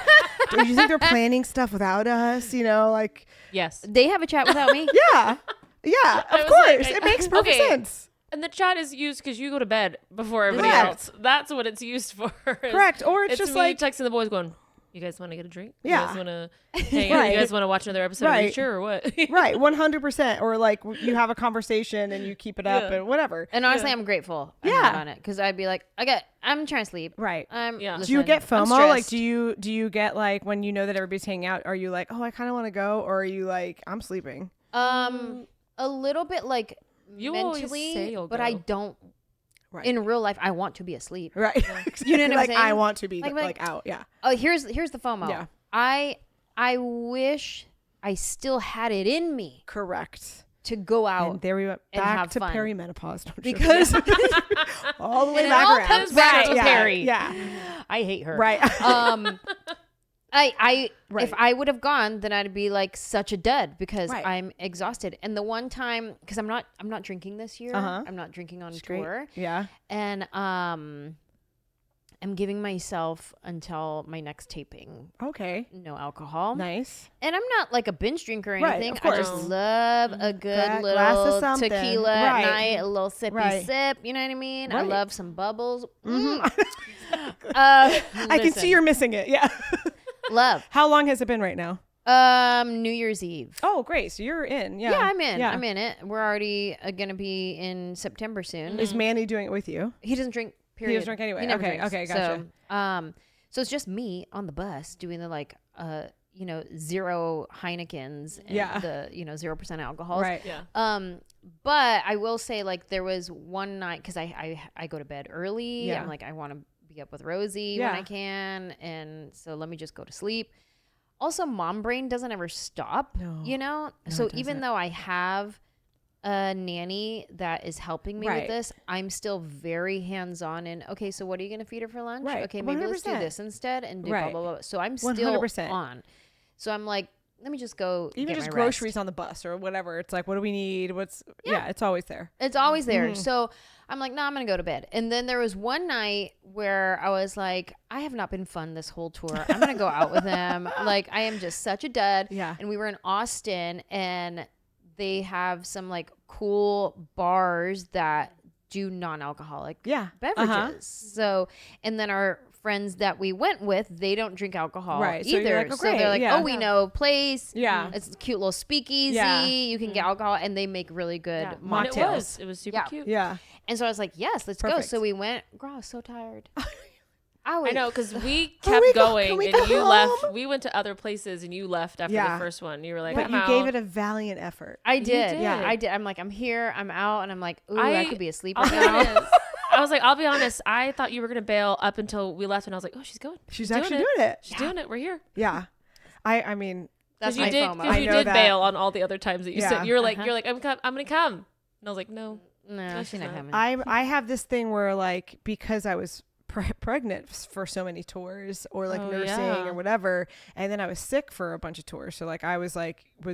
do you think they're planning stuff without us? You know, like. Yes. They have a chat without me? Yeah. Yeah, of course. It makes perfect sense. And the chat is used because you go to bed before everybody else. That's what it's used for. Correct. Or it's just me like texting the boys going, you guys want to get a drink? Yeah. You guys want to hang out? You guys want to watch another episode? Are you sure or what? Right. 100%. Or like you have a conversation and you keep it up and whatever. And honestly, I'm grateful. I'm not on it because I'd be like, I'm trying to sleep. Right. Listen, do you get FOMO? Like, do you get like when you know that everybody's hanging out? Are you like, oh, I kind of want to go? Or are you like, I'm sleeping? A little bit like you mentally, say you'll but go. I don't. Right. In real life, I want to be asleep. Right. You know what I'm like, saying? I want to be like out. Yeah. Oh, here's the FOMO. Yeah. I wish I still had it in me. Correct. To go out. And there we went back to perimenopause. Because all the way it back all around. comes back to Perry. Yeah. I hate her. Right. If I would have gone, then I'd be like such a dud because I'm exhausted. And the one time, because I'm not drinking this year. I'm not drinking on tour. Great. Yeah. And I'm giving myself until my next taping. Okay. No alcohol. Nice. And I'm not like a binge drinker or anything. Of course. I just love a good glass of little something. Tequila at night, a little sippy sip. You know what I mean? Right. I love some bubbles. I can see you're missing it. Yeah. Love. How long has it been right now? New Year's Eve. Oh, great. So you're in. Yeah. Yeah, I'm in. Yeah. I'm in it. We're already going to be in September soon. Is Manny doing it with you? He doesn't drink, period. He doesn't drink anyway. He never okay. drinks. Okay. Gotcha. So it's just me on the bus doing the 0 Heinekens and the 0% alcohol. Right. Yeah. But I will say, like, there was one night because I go to bed early. I'm like, I want to be up with Rosie when I can, and so let me just go to sleep. Also, mom brain doesn't ever stop. No. So even though I have a nanny that is helping me with this, I'm still very hands-on in, okay, so what are you going to feed her for lunch? Okay, maybe 100%. Let's do this instead and do blah, blah, blah. So I'm still 100%. On. So I'm like, let me just go even get just my groceries rest. on the bus or whatever. It's like, what do we need? It's always there. It's always there. So I'm like, no, I'm going to go to bed. And then there was one night where I was like, I have not been fun this whole tour. I'm going to go out with them. Like, I am just such a dud. Yeah. And we were in Austin, and they have some like cool bars that do non-alcoholic beverages. So, and then our friends that we went with, they don't drink alcohol either. So they're like, we know a place. Yeah. It's a cute little speakeasy. Yeah. You can get alcohol, and they make really good mocktails. It was super cute. Yeah. And so I was like, yes, let's go. So we went. Girl, I was so tired. I know, because we kept going, and you left. We went to other places, and you left after the first one. You were like, but you gave it a valiant effort. I did. Yeah, I did. I'm like, I'm here, I'm out, and I'm like, ooh, I could be asleep right now. I was like, I'll be honest, I thought you were gonna bail up until we left, and I was like, oh, she's going. She's actually doing it. She's doing it. We're here. Yeah. I mean, that's you did bail on all the other times that you said. You're like, I'm gonna come. And I was like, no, she's not coming. I have this thing where, like, because I was pregnant for so many tours or like nursing or whatever, and then I was sick for a bunch of tours, so like I was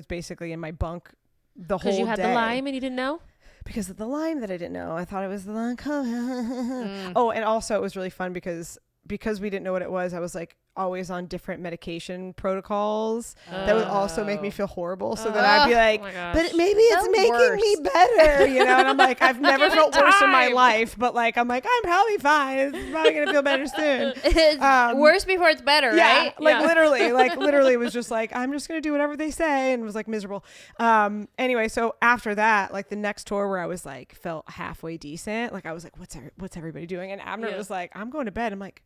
basically in my bunk the whole day. Because you had the Lyme and you didn't know? Because of the Lyme that I didn't know. I thought it was the long COVID. Oh, and also it was really fun because we didn't know what it was. I was like always on different medication protocols that would also make me feel horrible. So then I'd be like, but maybe it's making me better, you know? And I'm like, I've never felt worse in my life, but like, I'm like, I'm probably fine. It's probably going to feel better soon. It's worse before it's better, right? Literally it was just like, I'm just going to do whatever they say, and was like miserable. Anyway, so after that, like the next tour where I was like, felt halfway decent. Like I was like, what's everybody doing? And Abner was like, I'm going to bed. I'm like,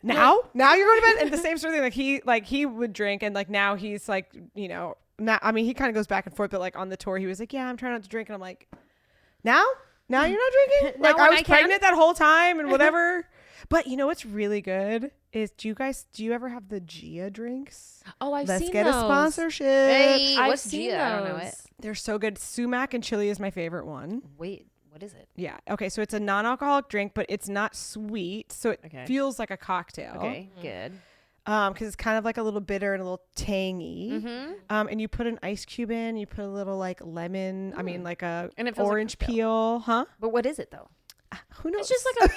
now you're going to bed? And the same sort of thing, like he would drink, and like now he's like, you know, now, I mean, he kind of goes back and forth, but like on the tour he was like, yeah, I'm trying not to drink, and I'm like, now you're not drinking? Like I was pregnant that whole time and whatever. But you know what's really good is, do you ever have the Gia drinks? Oh, I've Let's seen get those. a sponsorship. Hey, I've what's seen Gia? those. I don't know it. They're so good. Sumac and chili is my favorite one. Wait, what is it? Yeah. Okay. So it's a non-alcoholic drink, but it's not sweet. So it feels like a cocktail. Okay. Good. Because it's kind of like a little bitter and a little tangy. And you put an ice cube in. You put a little like lemon. I mean, like a orange peel. Huh? But what is it though? Who knows? It's just like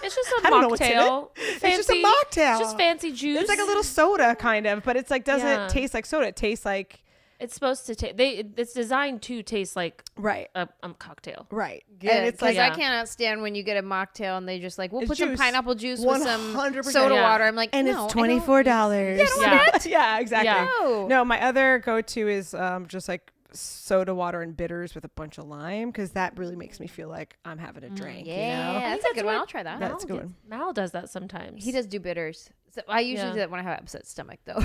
it's just a mocktail. It's just a mocktail. It's just fancy juice. It's like a little soda kind of, but it's like doesn't taste like soda. It tastes like. It's supposed to taste. It's designed to taste like a cocktail. Right. Good. And it's like I cannot stand when you get a mocktail and they just like, we'll put some pineapple juice with some soda water. I'm like, and no, it's $24. Yeah, exactly. Yeah. No, my other go-to is just like soda water and bitters with a bunch of lime, because that really makes me feel like I'm having a drink. Yeah, you know? that's a good one. I'll try that. That's a good one. Mal does that sometimes. He does do bitters. So I usually do that when I have upset stomach, though.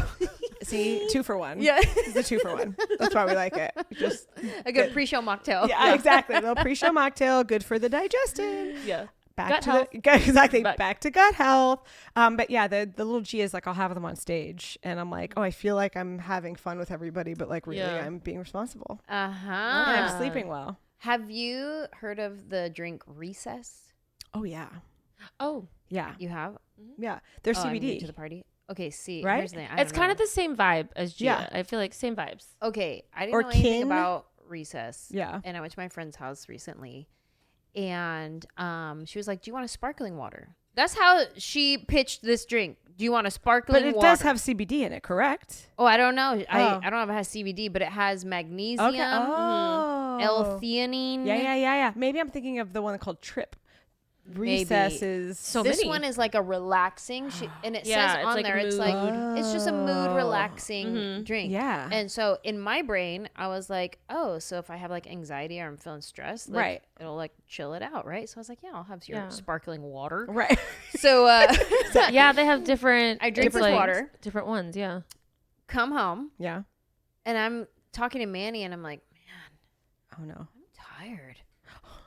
See, 2 for 1. Yeah, it's a 2 for 1. That's why we like it. Just a good pre-show mocktail. Yeah, exactly. A little pre-show mocktail, good for the digestion. Yeah. Back to gut health. But yeah, the little G is like, I'll have them on stage, and I'm like, oh, I feel like I'm having fun with everybody, but like really I'm being responsible. And I'm sleeping well. Have you heard of the drink Recess? Oh yeah. Oh yeah. You have? Yeah. There's CBD. To the party. Okay, see, right? Here's the thing. It's kind of the same vibe as Gia. Yeah. I feel like same vibes. Okay, I didn't know anything about Recess. Yeah. And I went to my friend's house recently, and she was like, do you want a sparkling water? That's how she pitched this drink. Do you want a sparkling water? But it does have CBD in it, correct? Oh, I don't know. I don't know if it has CBD, but it has magnesium, L-theanine. Yeah. Maybe I'm thinking of the one called Trip. Recess is this one is like a relaxing and it says on there it's like it's just a mood relaxing drink. Yeah. And so in my brain I was like, oh, so if I have like anxiety or I'm feeling stressed, like, it'll like chill it out, right? So I was like, yeah, I'll have your sparkling water, right? So yeah, they have different. I drink this water, different ones. Yeah. come home. Yeah. And I'm talking to Manny and I'm like, man. Oh, no. I'm tired.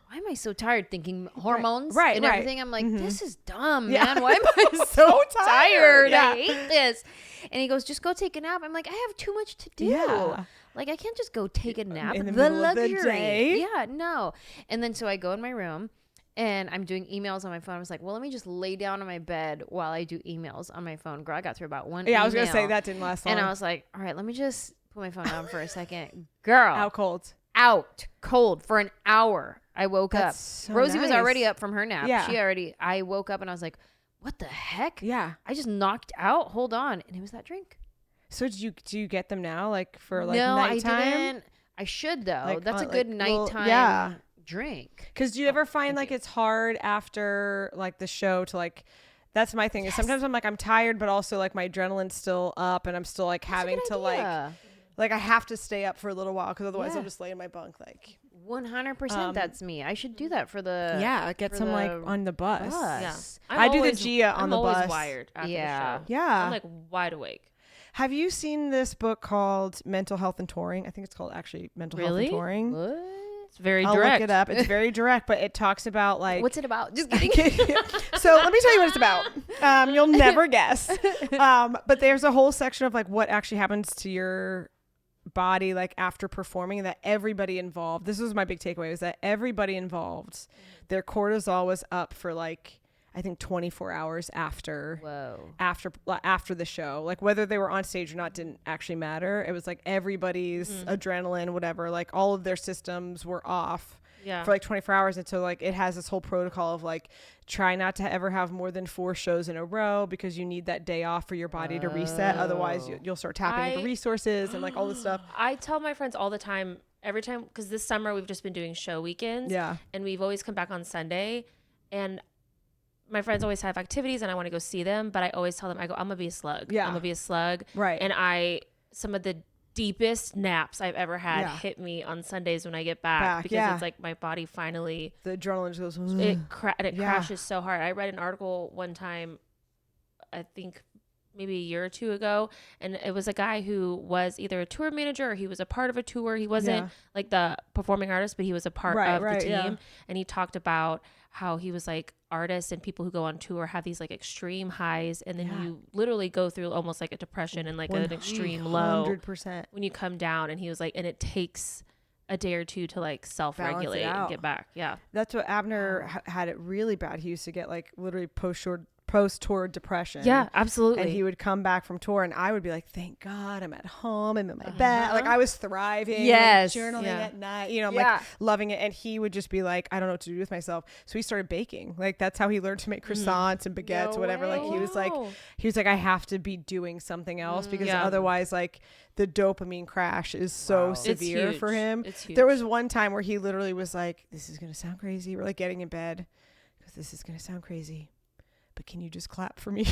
Why am I so tired? Thinking hormones and everything. I'm like, this is dumb, Yeah. man. Why am I so tired? Yeah. I hate this. And he goes, just go take a nap. I'm like, I have too much to do. Yeah. Like, I can't just go take a nap. In the middle luxury. of the day. Yeah, no. And then so I go in my room and I'm doing emails on my phone. I was like, well, let me just lay down on my bed while I do emails on my phone. Girl, I got through about one email. I was going to say that didn't last long. And I was like, all right, let me just put my phone down for a second. Girl. Out cold. Out cold for an hour. I woke up. So Rosie was nice. already up from her nap. Yeah. I woke up and I was like, what the heck? Yeah. I just knocked out. Hold on. And it was that drink. So do you get them now, like for like no, nighttime? I didn't. I should though. Like, that's a good nighttime drink. Because do you ever find like it's hard after like the show to like, that's my thing is sometimes I'm like, I'm tired, but also like my adrenaline's still up and I'm still like having to like I have to stay up for a little while because otherwise I'll just lay in my bunk like 100%. That's me. I should do that for the get some like on the bus. Yeah, I do the Gia on the bus. I'm always wired after the show. Yeah, I'm like wide awake. Have you seen this book called Mental Health and Touring? I think it's called actually Mental Health and Touring. What? It's very direct. I'll look it up. It's very direct, but it talks about like what's it about? Just kidding. So let me tell you what it's about. You'll never guess. But there's a whole section of like what actually happens to your body like after performing, and that everybody involved, this was my big takeaway, was that everybody involved, their cortisol was up for like I think 24 hours after the show. Like whether they were on stage or not didn't actually matter. It was like everybody's adrenaline, whatever, like all of their systems were off for like 24 hours. And so like it has this whole protocol of like try not to ever have more than 4 shows in a row because you need that day off for your body to reset. Otherwise you'll start tapping into resources and like all this stuff. I tell my friends all the time, every time, because this summer we've just been doing show weekends. Yeah. And we've always come back on Sunday, and my friends always have activities and I want to go see them, but I always tell them, I go, I'm gonna be a slug. Yeah. I'm gonna be a slug. Right. And some of the deepest naps I've ever had hit me on Sundays when I get back because it's like my body finally, the adrenaline just goes, it crashes so hard. I read an article one time, I think maybe a year or two ago, and it was a guy who was either a tour manager or he was a part of a tour. He wasn't like the performing artist, but he was a part of the team. Yeah. And he talked about how he was like, artists and people who go on tour have these like extreme highs, and then you literally go through almost like a depression and like an extreme low 100% when you come down. And he was like, and it takes a day or two to like self-regulate and get back. Yeah, that's what Abner had it really bad. He used to get like literally post-tour depression. Yeah, absolutely. And he would come back from tour and I would be like, thank God I'm at home, I'm in my bed. Like I was thriving. Yes. Like, journaling at night, you know, I'm like loving it. And he would just be like, I don't know what to do with myself. So he started baking. Like that's how he learned to make croissants and baguettes, whatever. Like he was like, I have to be doing something else because otherwise like the dopamine crash is so severe for him. It's huge. There was one time where he literally was like, this is going to sound crazy. We're like getting in bed because this is going to sound crazy, but can you just clap for me?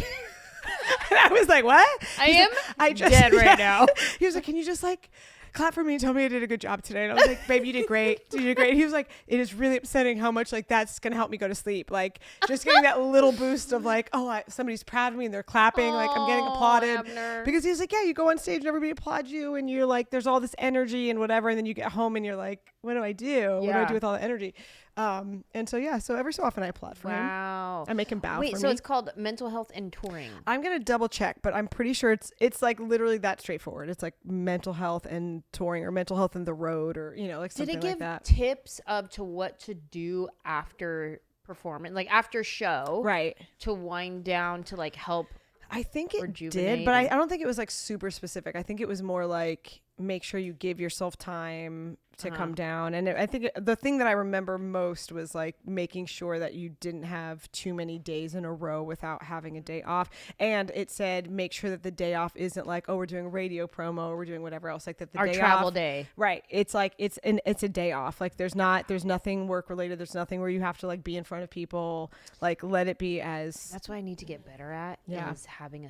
And I was like, what? I just dead right now. He was like, can you just like clap for me and tell me I did a good job today? And I was like, babe, you did great. You did great. He was like, it is really upsetting how much like that's going to help me go to sleep. Like just getting that little boost of like, somebody's proud of me and they're clapping. Like I'm getting applauded. Abner. Because he's like, yeah, you go on stage and everybody applauds you and you're like, there's all this energy and whatever. And then you get home and you're like, what do I do? What do I do with all the energy? And so so every so often I applaud for him. I make him bow. Wait, so it's called Mental Health and Touring. I'm gonna double check, but I'm pretty sure it's like literally that straightforward. It's like mental health and touring, or mental health and the road, or like something like that. Did it give tips to what to do after performance, like after show, right? To wind down, to like help. I think it did, but I don't think it was like super specific. I think it was more like make sure you give yourself time to come down. And I think the thing that I remember most was like making sure that you didn't have too many days in a row without having a day off. And it said make sure that the day off isn't like, oh, we're doing radio promo or we're doing whatever else, like that the our day travel off, day, right? It's like it's a day off. Like there's nothing work related. There's nothing where you have to like be in front of people. Like let it be as. That's what I need to get better at. Is having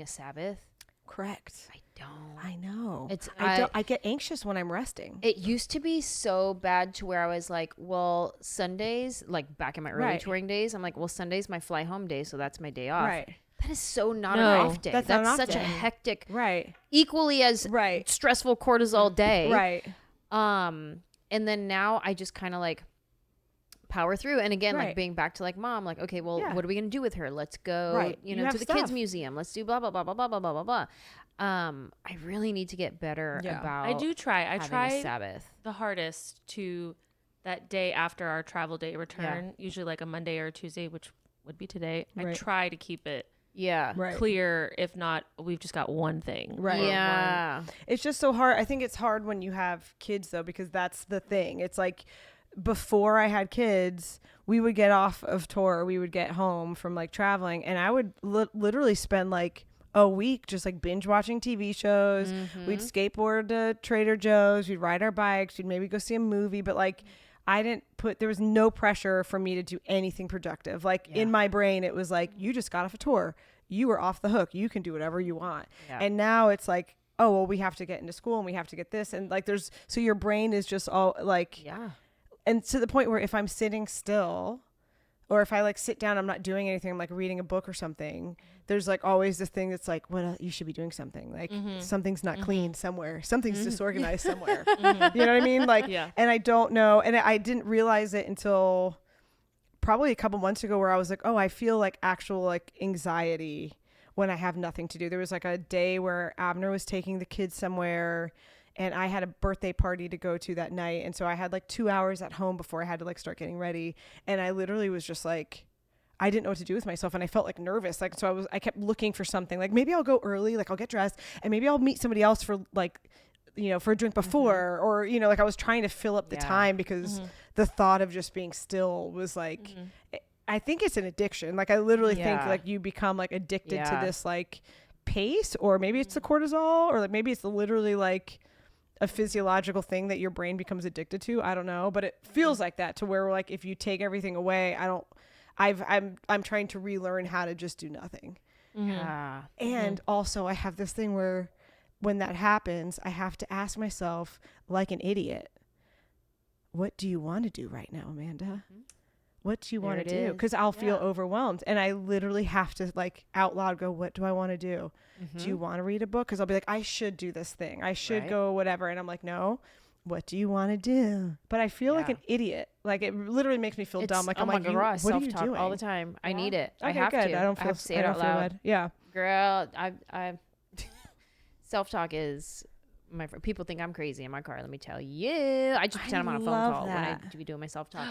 a Sabbath. Correct. I know. I get anxious when I'm resting. It used to be so bad to where I was like, well, Sundays, like back in my early touring days, I'm like, well, Sunday's my fly home day, so that's my day off. Right. That is so not an off day. That's such a hectic, equally as stressful cortisol day. Right. And then now I just kind of like power through. And again, like being back to like mom, like, okay, well, what are we going to do with her? Let's go, you know, to the kids museum. Let's do blah, blah, blah, blah, blah, blah, blah, blah, blah. I really need to get better about I try a Sabbath. The hardest to that day after our travel day return, usually like a Monday or a Tuesday, which would be today. I try to keep it clear. If not, we've just got one thing. Right. Yeah. It's just so hard. I think it's hard when you have kids though, because that's the thing. It's like before I had kids, we would get off of tour. We would get home from like traveling and I would literally spend like a week just like binge watching TV shows. Mm-hmm. We'd skateboard to Trader Joe's. We'd ride our bikes. We'd maybe go see a movie, but like there was no pressure for me to do anything productive. Like in my brain, it was like, you just got off a tour. You were off the hook. You can do whatever you want. Yeah. And now it's like, oh, well, we have to get into school and we have to get this. And like, so your brain is just all like, and to the point where if I'm sitting still or if I like sit down, I'm not doing anything, I'm like reading a book or something, there's like always this thing that's like, well, you should be doing something. Like something's not clean somewhere. Something's disorganized somewhere. You know what I mean? Like, and I don't know. And I didn't realize it until probably a couple months ago where I was like, oh, I feel like actual like anxiety when I have nothing to do. There was like a day where Abner was taking the kids somewhere and I had a birthday party to go to that night. And so I had like 2 hours at home before I had to like start getting ready. And I literally was just like, I didn't know what to do with myself. And I felt like nervous. Like, so I kept looking for something like maybe I'll go early, like I'll get dressed and maybe I'll meet somebody else for like, you know, for a drink before or, you know, like I was trying to fill up the time because the thought of just being still was like, I think it's an addiction. Like I literally think like you become like addicted to this like pace, or maybe it's the cortisol, or like maybe it's literally like a physiological thing that your brain becomes addicted to. I don't know, but it feels like that to where like if you take everything away, I'm trying to relearn how to just do nothing. And also I have this thing where when that happens, I have to ask myself like an idiot, what do you want to do right now, Amanda? What do you want to do? Because I'll feel overwhelmed. And I literally have to like out loud go, what do I want to do? Do you want to read a book? Because I'll be like, I should do this thing. I should go whatever. And I'm like, no, what do you want to do? But I feel like an idiot. Like it literally makes me feel dumb. Like I'm like, what are you doing? All the time. I need it. Okay, I have good. to. I don't have to say it out loud. Bad. Yeah. Girl, I self-talk is my people think I'm crazy in my car. Let me tell you. I just pretend I'm on a phone call when I be doing my self-talk.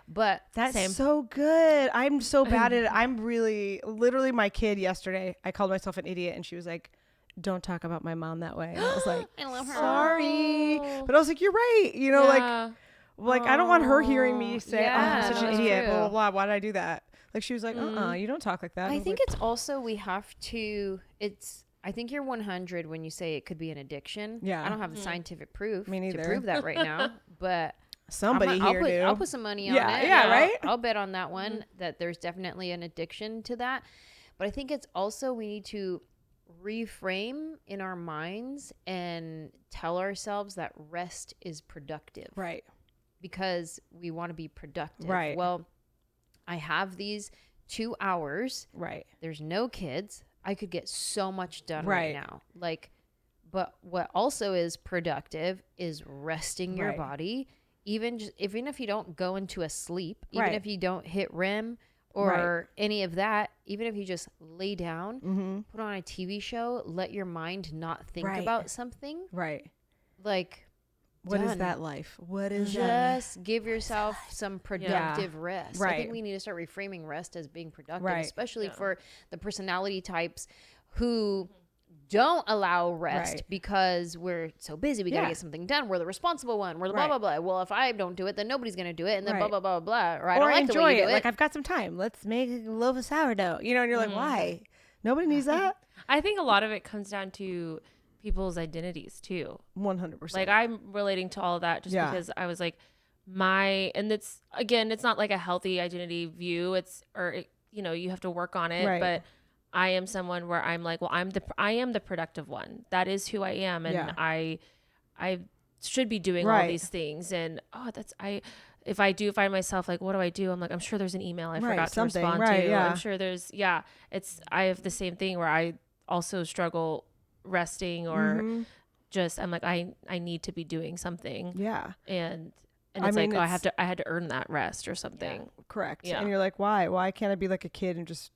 But that's so good. I'm so bad at it. I'm really literally my kid yesterday. I called myself an idiot and she was like, don't talk about my mom that way. And I was like, I love her. Sorry. But I was like, you're right. You know, like I don't want her hearing me say, I'm such an idiot, blah, blah, blah. Why did I do that? Like she was like, you don't talk like that. I think it's also we have to, I think you're 100 when you say it could be an addiction. Yeah. I don't have the scientific proof to prove that right now, but somebody I'll put some money on it. Yeah, right? I'll bet on that one that there's definitely an addiction to that. But I think it's also we need to reframe in our minds and tell ourselves that rest is productive. Right. Because we want to be productive. Right. Well, I have these 2 hours. Right. There's no kids. I could get so much done right now. Like, but what also is productive is resting your body. Even if you don't go into a sleep, even if you don't hit REM or any of that, even if you just lay down, put on a TV show, let your mind not think about something. Right. Like, what is that life? What is just give yourself some productive rest. I think we need to start reframing rest as being productive, especially for the personality types who don't allow rest because we're so busy. We got to get something done. We're the responsible one. We're the blah, blah, blah. Well, if I don't do it, then nobody's going to do it. And then blah, blah, blah, blah. Or I don't like the way you do it. Like, I've got some time. Let's make a loaf of sourdough. You know, and you're like, why? Nobody needs that. I think a lot of it comes down to people's identities too. 100%. Like I'm relating to all of that just because I was like and it's not like a healthy identity view. You have to work on it, but I am someone where I'm like, well, I am the productive one. That is who I am. And I should be doing all these things. And if I do find myself like, what do I do? I'm like, I'm sure there's an email I forgot to respond to. Yeah. I'm sure there's, I have the same thing where I also struggle resting or just, I'm like, I need to be doing something. Yeah. And it's I had to earn that rest or something. Yeah, correct. Yeah. And you're like, why can't I be like a kid and just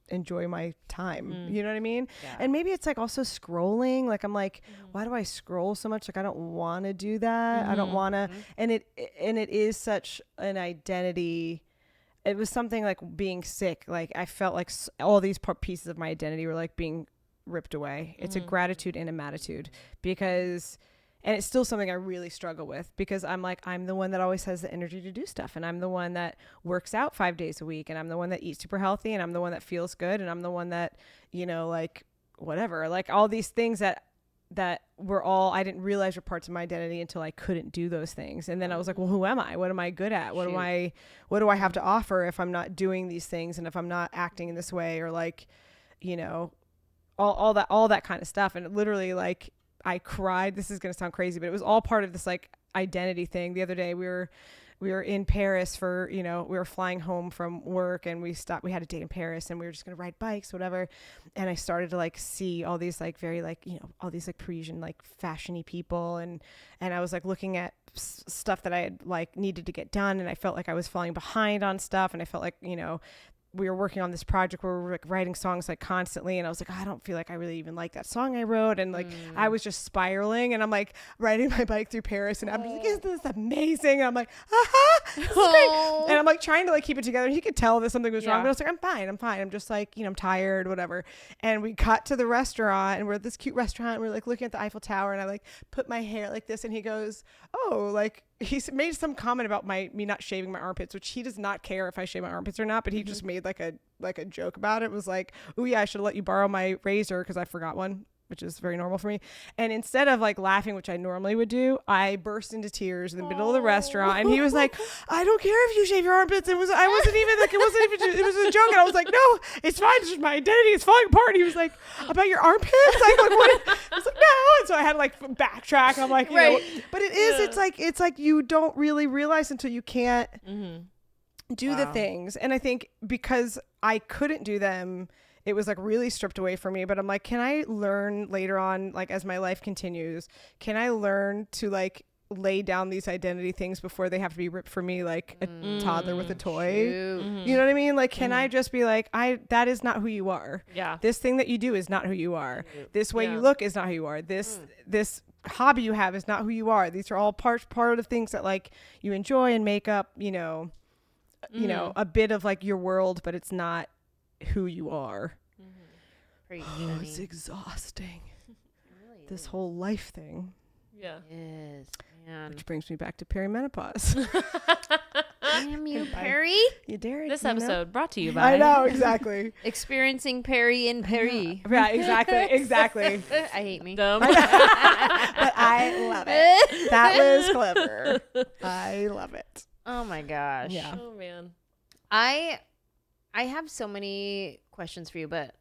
enjoy my time? You know what I mean? Yeah. And maybe it's like also scrolling. Like I'm like, why do I scroll so much? Like I don't want to do that. I don't want to. And it is such an identity. It was something like being sick. Like I felt like all these pieces of my identity were like being ripped away. It's a gratitude and a MADtitude because. And it's still something I really struggle with because I'm like, I'm the one that always has the energy to do stuff. And I'm the one that works out 5 days a week. And I'm the one that eats super healthy. And I'm the one that feels good. And I'm the one that, you know, like whatever, like all these things that were all, I didn't realize were parts of my identity until I couldn't do those things. And then I was like, well, who am I? What am I good at? What do I have to offer if I'm not doing these things? And if I'm not acting in this way or like, you know, all that kind of stuff. And literally like, I cried. This is going to sound crazy, but it was all part of this like identity thing. The other day we were in Paris for, you know, we were flying home from work and we had a day in Paris and we were just going to ride bikes, whatever. And I started to like see all these like very like, you know, all these like Parisian, like fashiony people. And I was like looking at stuff that I had like needed to get done. And I felt like I was falling behind on stuff. And I felt like, you know, we were working on this project where we were like writing songs like constantly. And I was like, I don't feel like I really even like that song I wrote. And like, I was just spiraling and I'm like riding my bike through Paris and I'm like, isn't this amazing? And I'm like, this is great. And I'm like trying to like keep it together. And he could tell that something was wrong, but I was like, I'm fine. I'm just like, you know, I'm tired, whatever. And we got to the restaurant and we're at this cute restaurant. And we're like looking at the Eiffel Tower and I like put my hair like this and he goes, oh, like he made some comment about me not shaving my armpits, which he does not care if I shave my armpits or not, but he just made like a joke about it. It was like, oh yeah, I should have let you borrow my razor because I forgot one, which is very normal for me. And instead of like laughing, which I normally would do, I burst into tears in the middle of the restaurant. And he was like, I don't care if you shave your armpits. It was a joke. And I was like, no, it's fine. It's just my identity is falling apart. And he was like, about your armpits? Like what? I was like, no. And so I had to like backtrack. I'm like, you know, but it is, it's like you don't really realize until you can't do the things. And I think because I couldn't do them, it was like really stripped away from me. But I'm like, can I learn later on, like as my life continues, can I learn to like lay down these identity things before they have to be ripped from me like a toddler with a toy? You know what I mean? Like, can I just be like, that is not who you are. Yeah. This thing that you do is not who you are. This way you look is not who you are. This hobby you have is not who you are. These are all part of things that like you enjoy and make up, you know, a bit of like your world, but it's not who you are. It's exhausting. Really this whole life thing. Yeah. Yes, man. Which brings me back to perimenopause. Damn you, Perry. You dare it. This episode brought to you by. I know, exactly. Experiencing Perry in Perry. Right, exactly. I hate me. Dumb. But I love it. That was clever. I love it. Oh my gosh. Yeah. Oh man. I have so many questions for you, but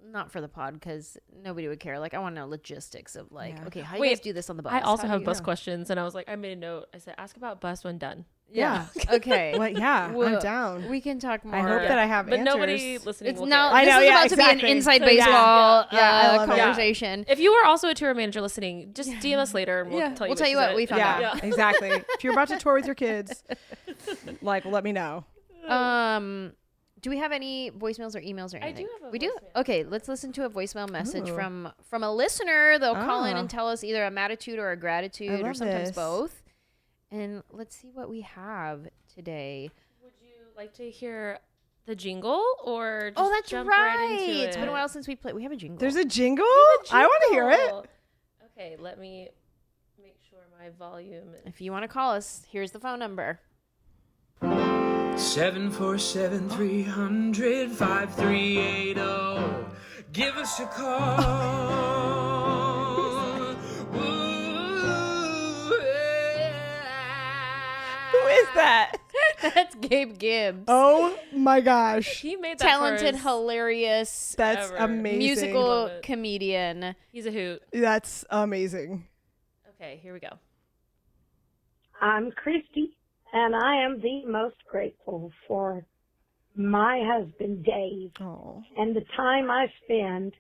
not for the pod because nobody would care. Like, I want to know logistics of like, okay, how do you guys do this on the bus? I also have bus questions, and I was like, I made a note. I said, ask about bus when done. Yeah. Okay. Well, yeah, I'm down. We can talk more. I hope that I have but answers. nobody listening will now, care. I know, this is about to be an inside baseball conversation. If you are also a tour manager listening, just DM us later and we'll tell you what we found out. Yeah, exactly. If you're about to tour with your kids, like, let me know. Do we have any voicemails or emails or anything? I do have a We voicemail. do? Okay, let's listen to a voicemail message from a listener. They'll call in and tell us either a MADtitude or a gratitude or sometimes both. And let's see what we have today. Would you like to hear the jingle or just that's jump right. into it? It's been a while since we played. We have a jingle. There's a jingle? I want to hear it. Okay, let me make sure my volume is... If you want to call us, here's the phone number. 747-300-5380. Give us a call. Who is that? That's Gabe Gibbs. Oh my gosh. He made that talented, first hilarious, That's amazing. musical comedian. He's a hoot. That's amazing. Okay, here we go. I'm Christy, And I am the most grateful for my husband, Dave, and the time I spend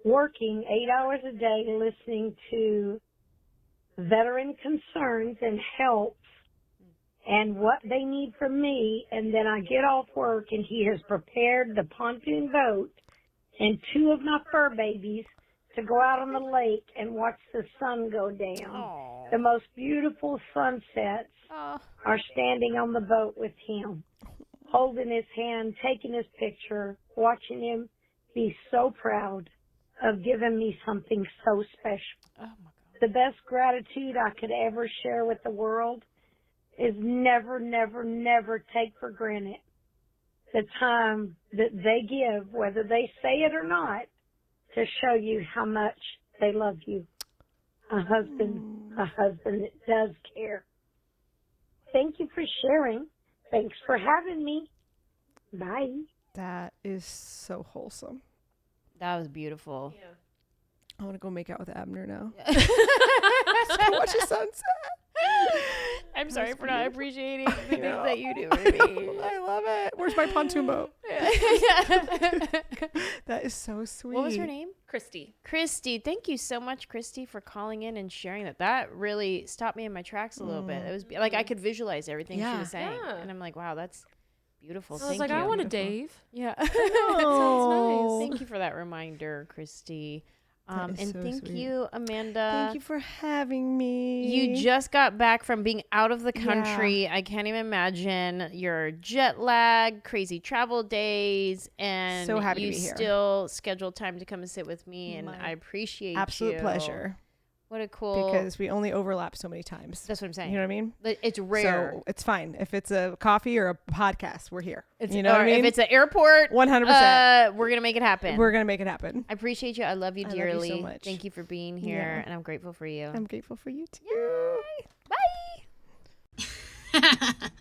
working 8 hours a day listening to veteran concerns and helps and what they need from me. And then I get off work and he has prepared the pontoon boat and 2 of my fur babies to go out on the lake and watch the sun go down. Aww. The most beautiful sunsets are standing on the boat with him, holding his hand, taking his picture, watching him be so proud of giving me something so special. Oh my God. The best gratitude I could ever share with the world is never, never, never take for granted the time that they give, whether they say it or not, to show you how much they love you. A husband that does care. Thank you for sharing. Thanks for having me. Bye. That is so wholesome. That was beautiful. Yeah. I want to go make out with Abner now. Yeah. Watch the sunset. I'm sorry for not appreciating the things that you do for me. I love it. Where's my pontoon boat? That is so sweet. What was her name? Christy. Christy. Thank you so much, Christy, for calling in and sharing that. That really stopped me in my tracks a little bit. It was like I could visualize everything she was saying. Yeah. And I'm like, wow, that's beautiful. I was like, I want a Dave. Yeah. That sounds nice. Thank you for that reminder, Christy. And so thank sweet. you, Amanda. Thank you for having me. You just got back from being out of the country. Yeah. I can't even imagine your jet lag, crazy travel days, and so happy you to be here. Still scheduled time to come and sit with me, and I appreciate absolute you. pleasure. What a cool... Because we only overlap so many times. That's what I'm saying. You know what I mean? It's rare. So it's fine. If it's a coffee or a podcast, we're here. You know what I mean? If it's an airport, 100%. We're going to make it happen. We're going to make it happen. I appreciate you. I love you dearly. I love you so much. Thank you for being here, and I'm grateful for you. I'm grateful for you too. Yay. Bye.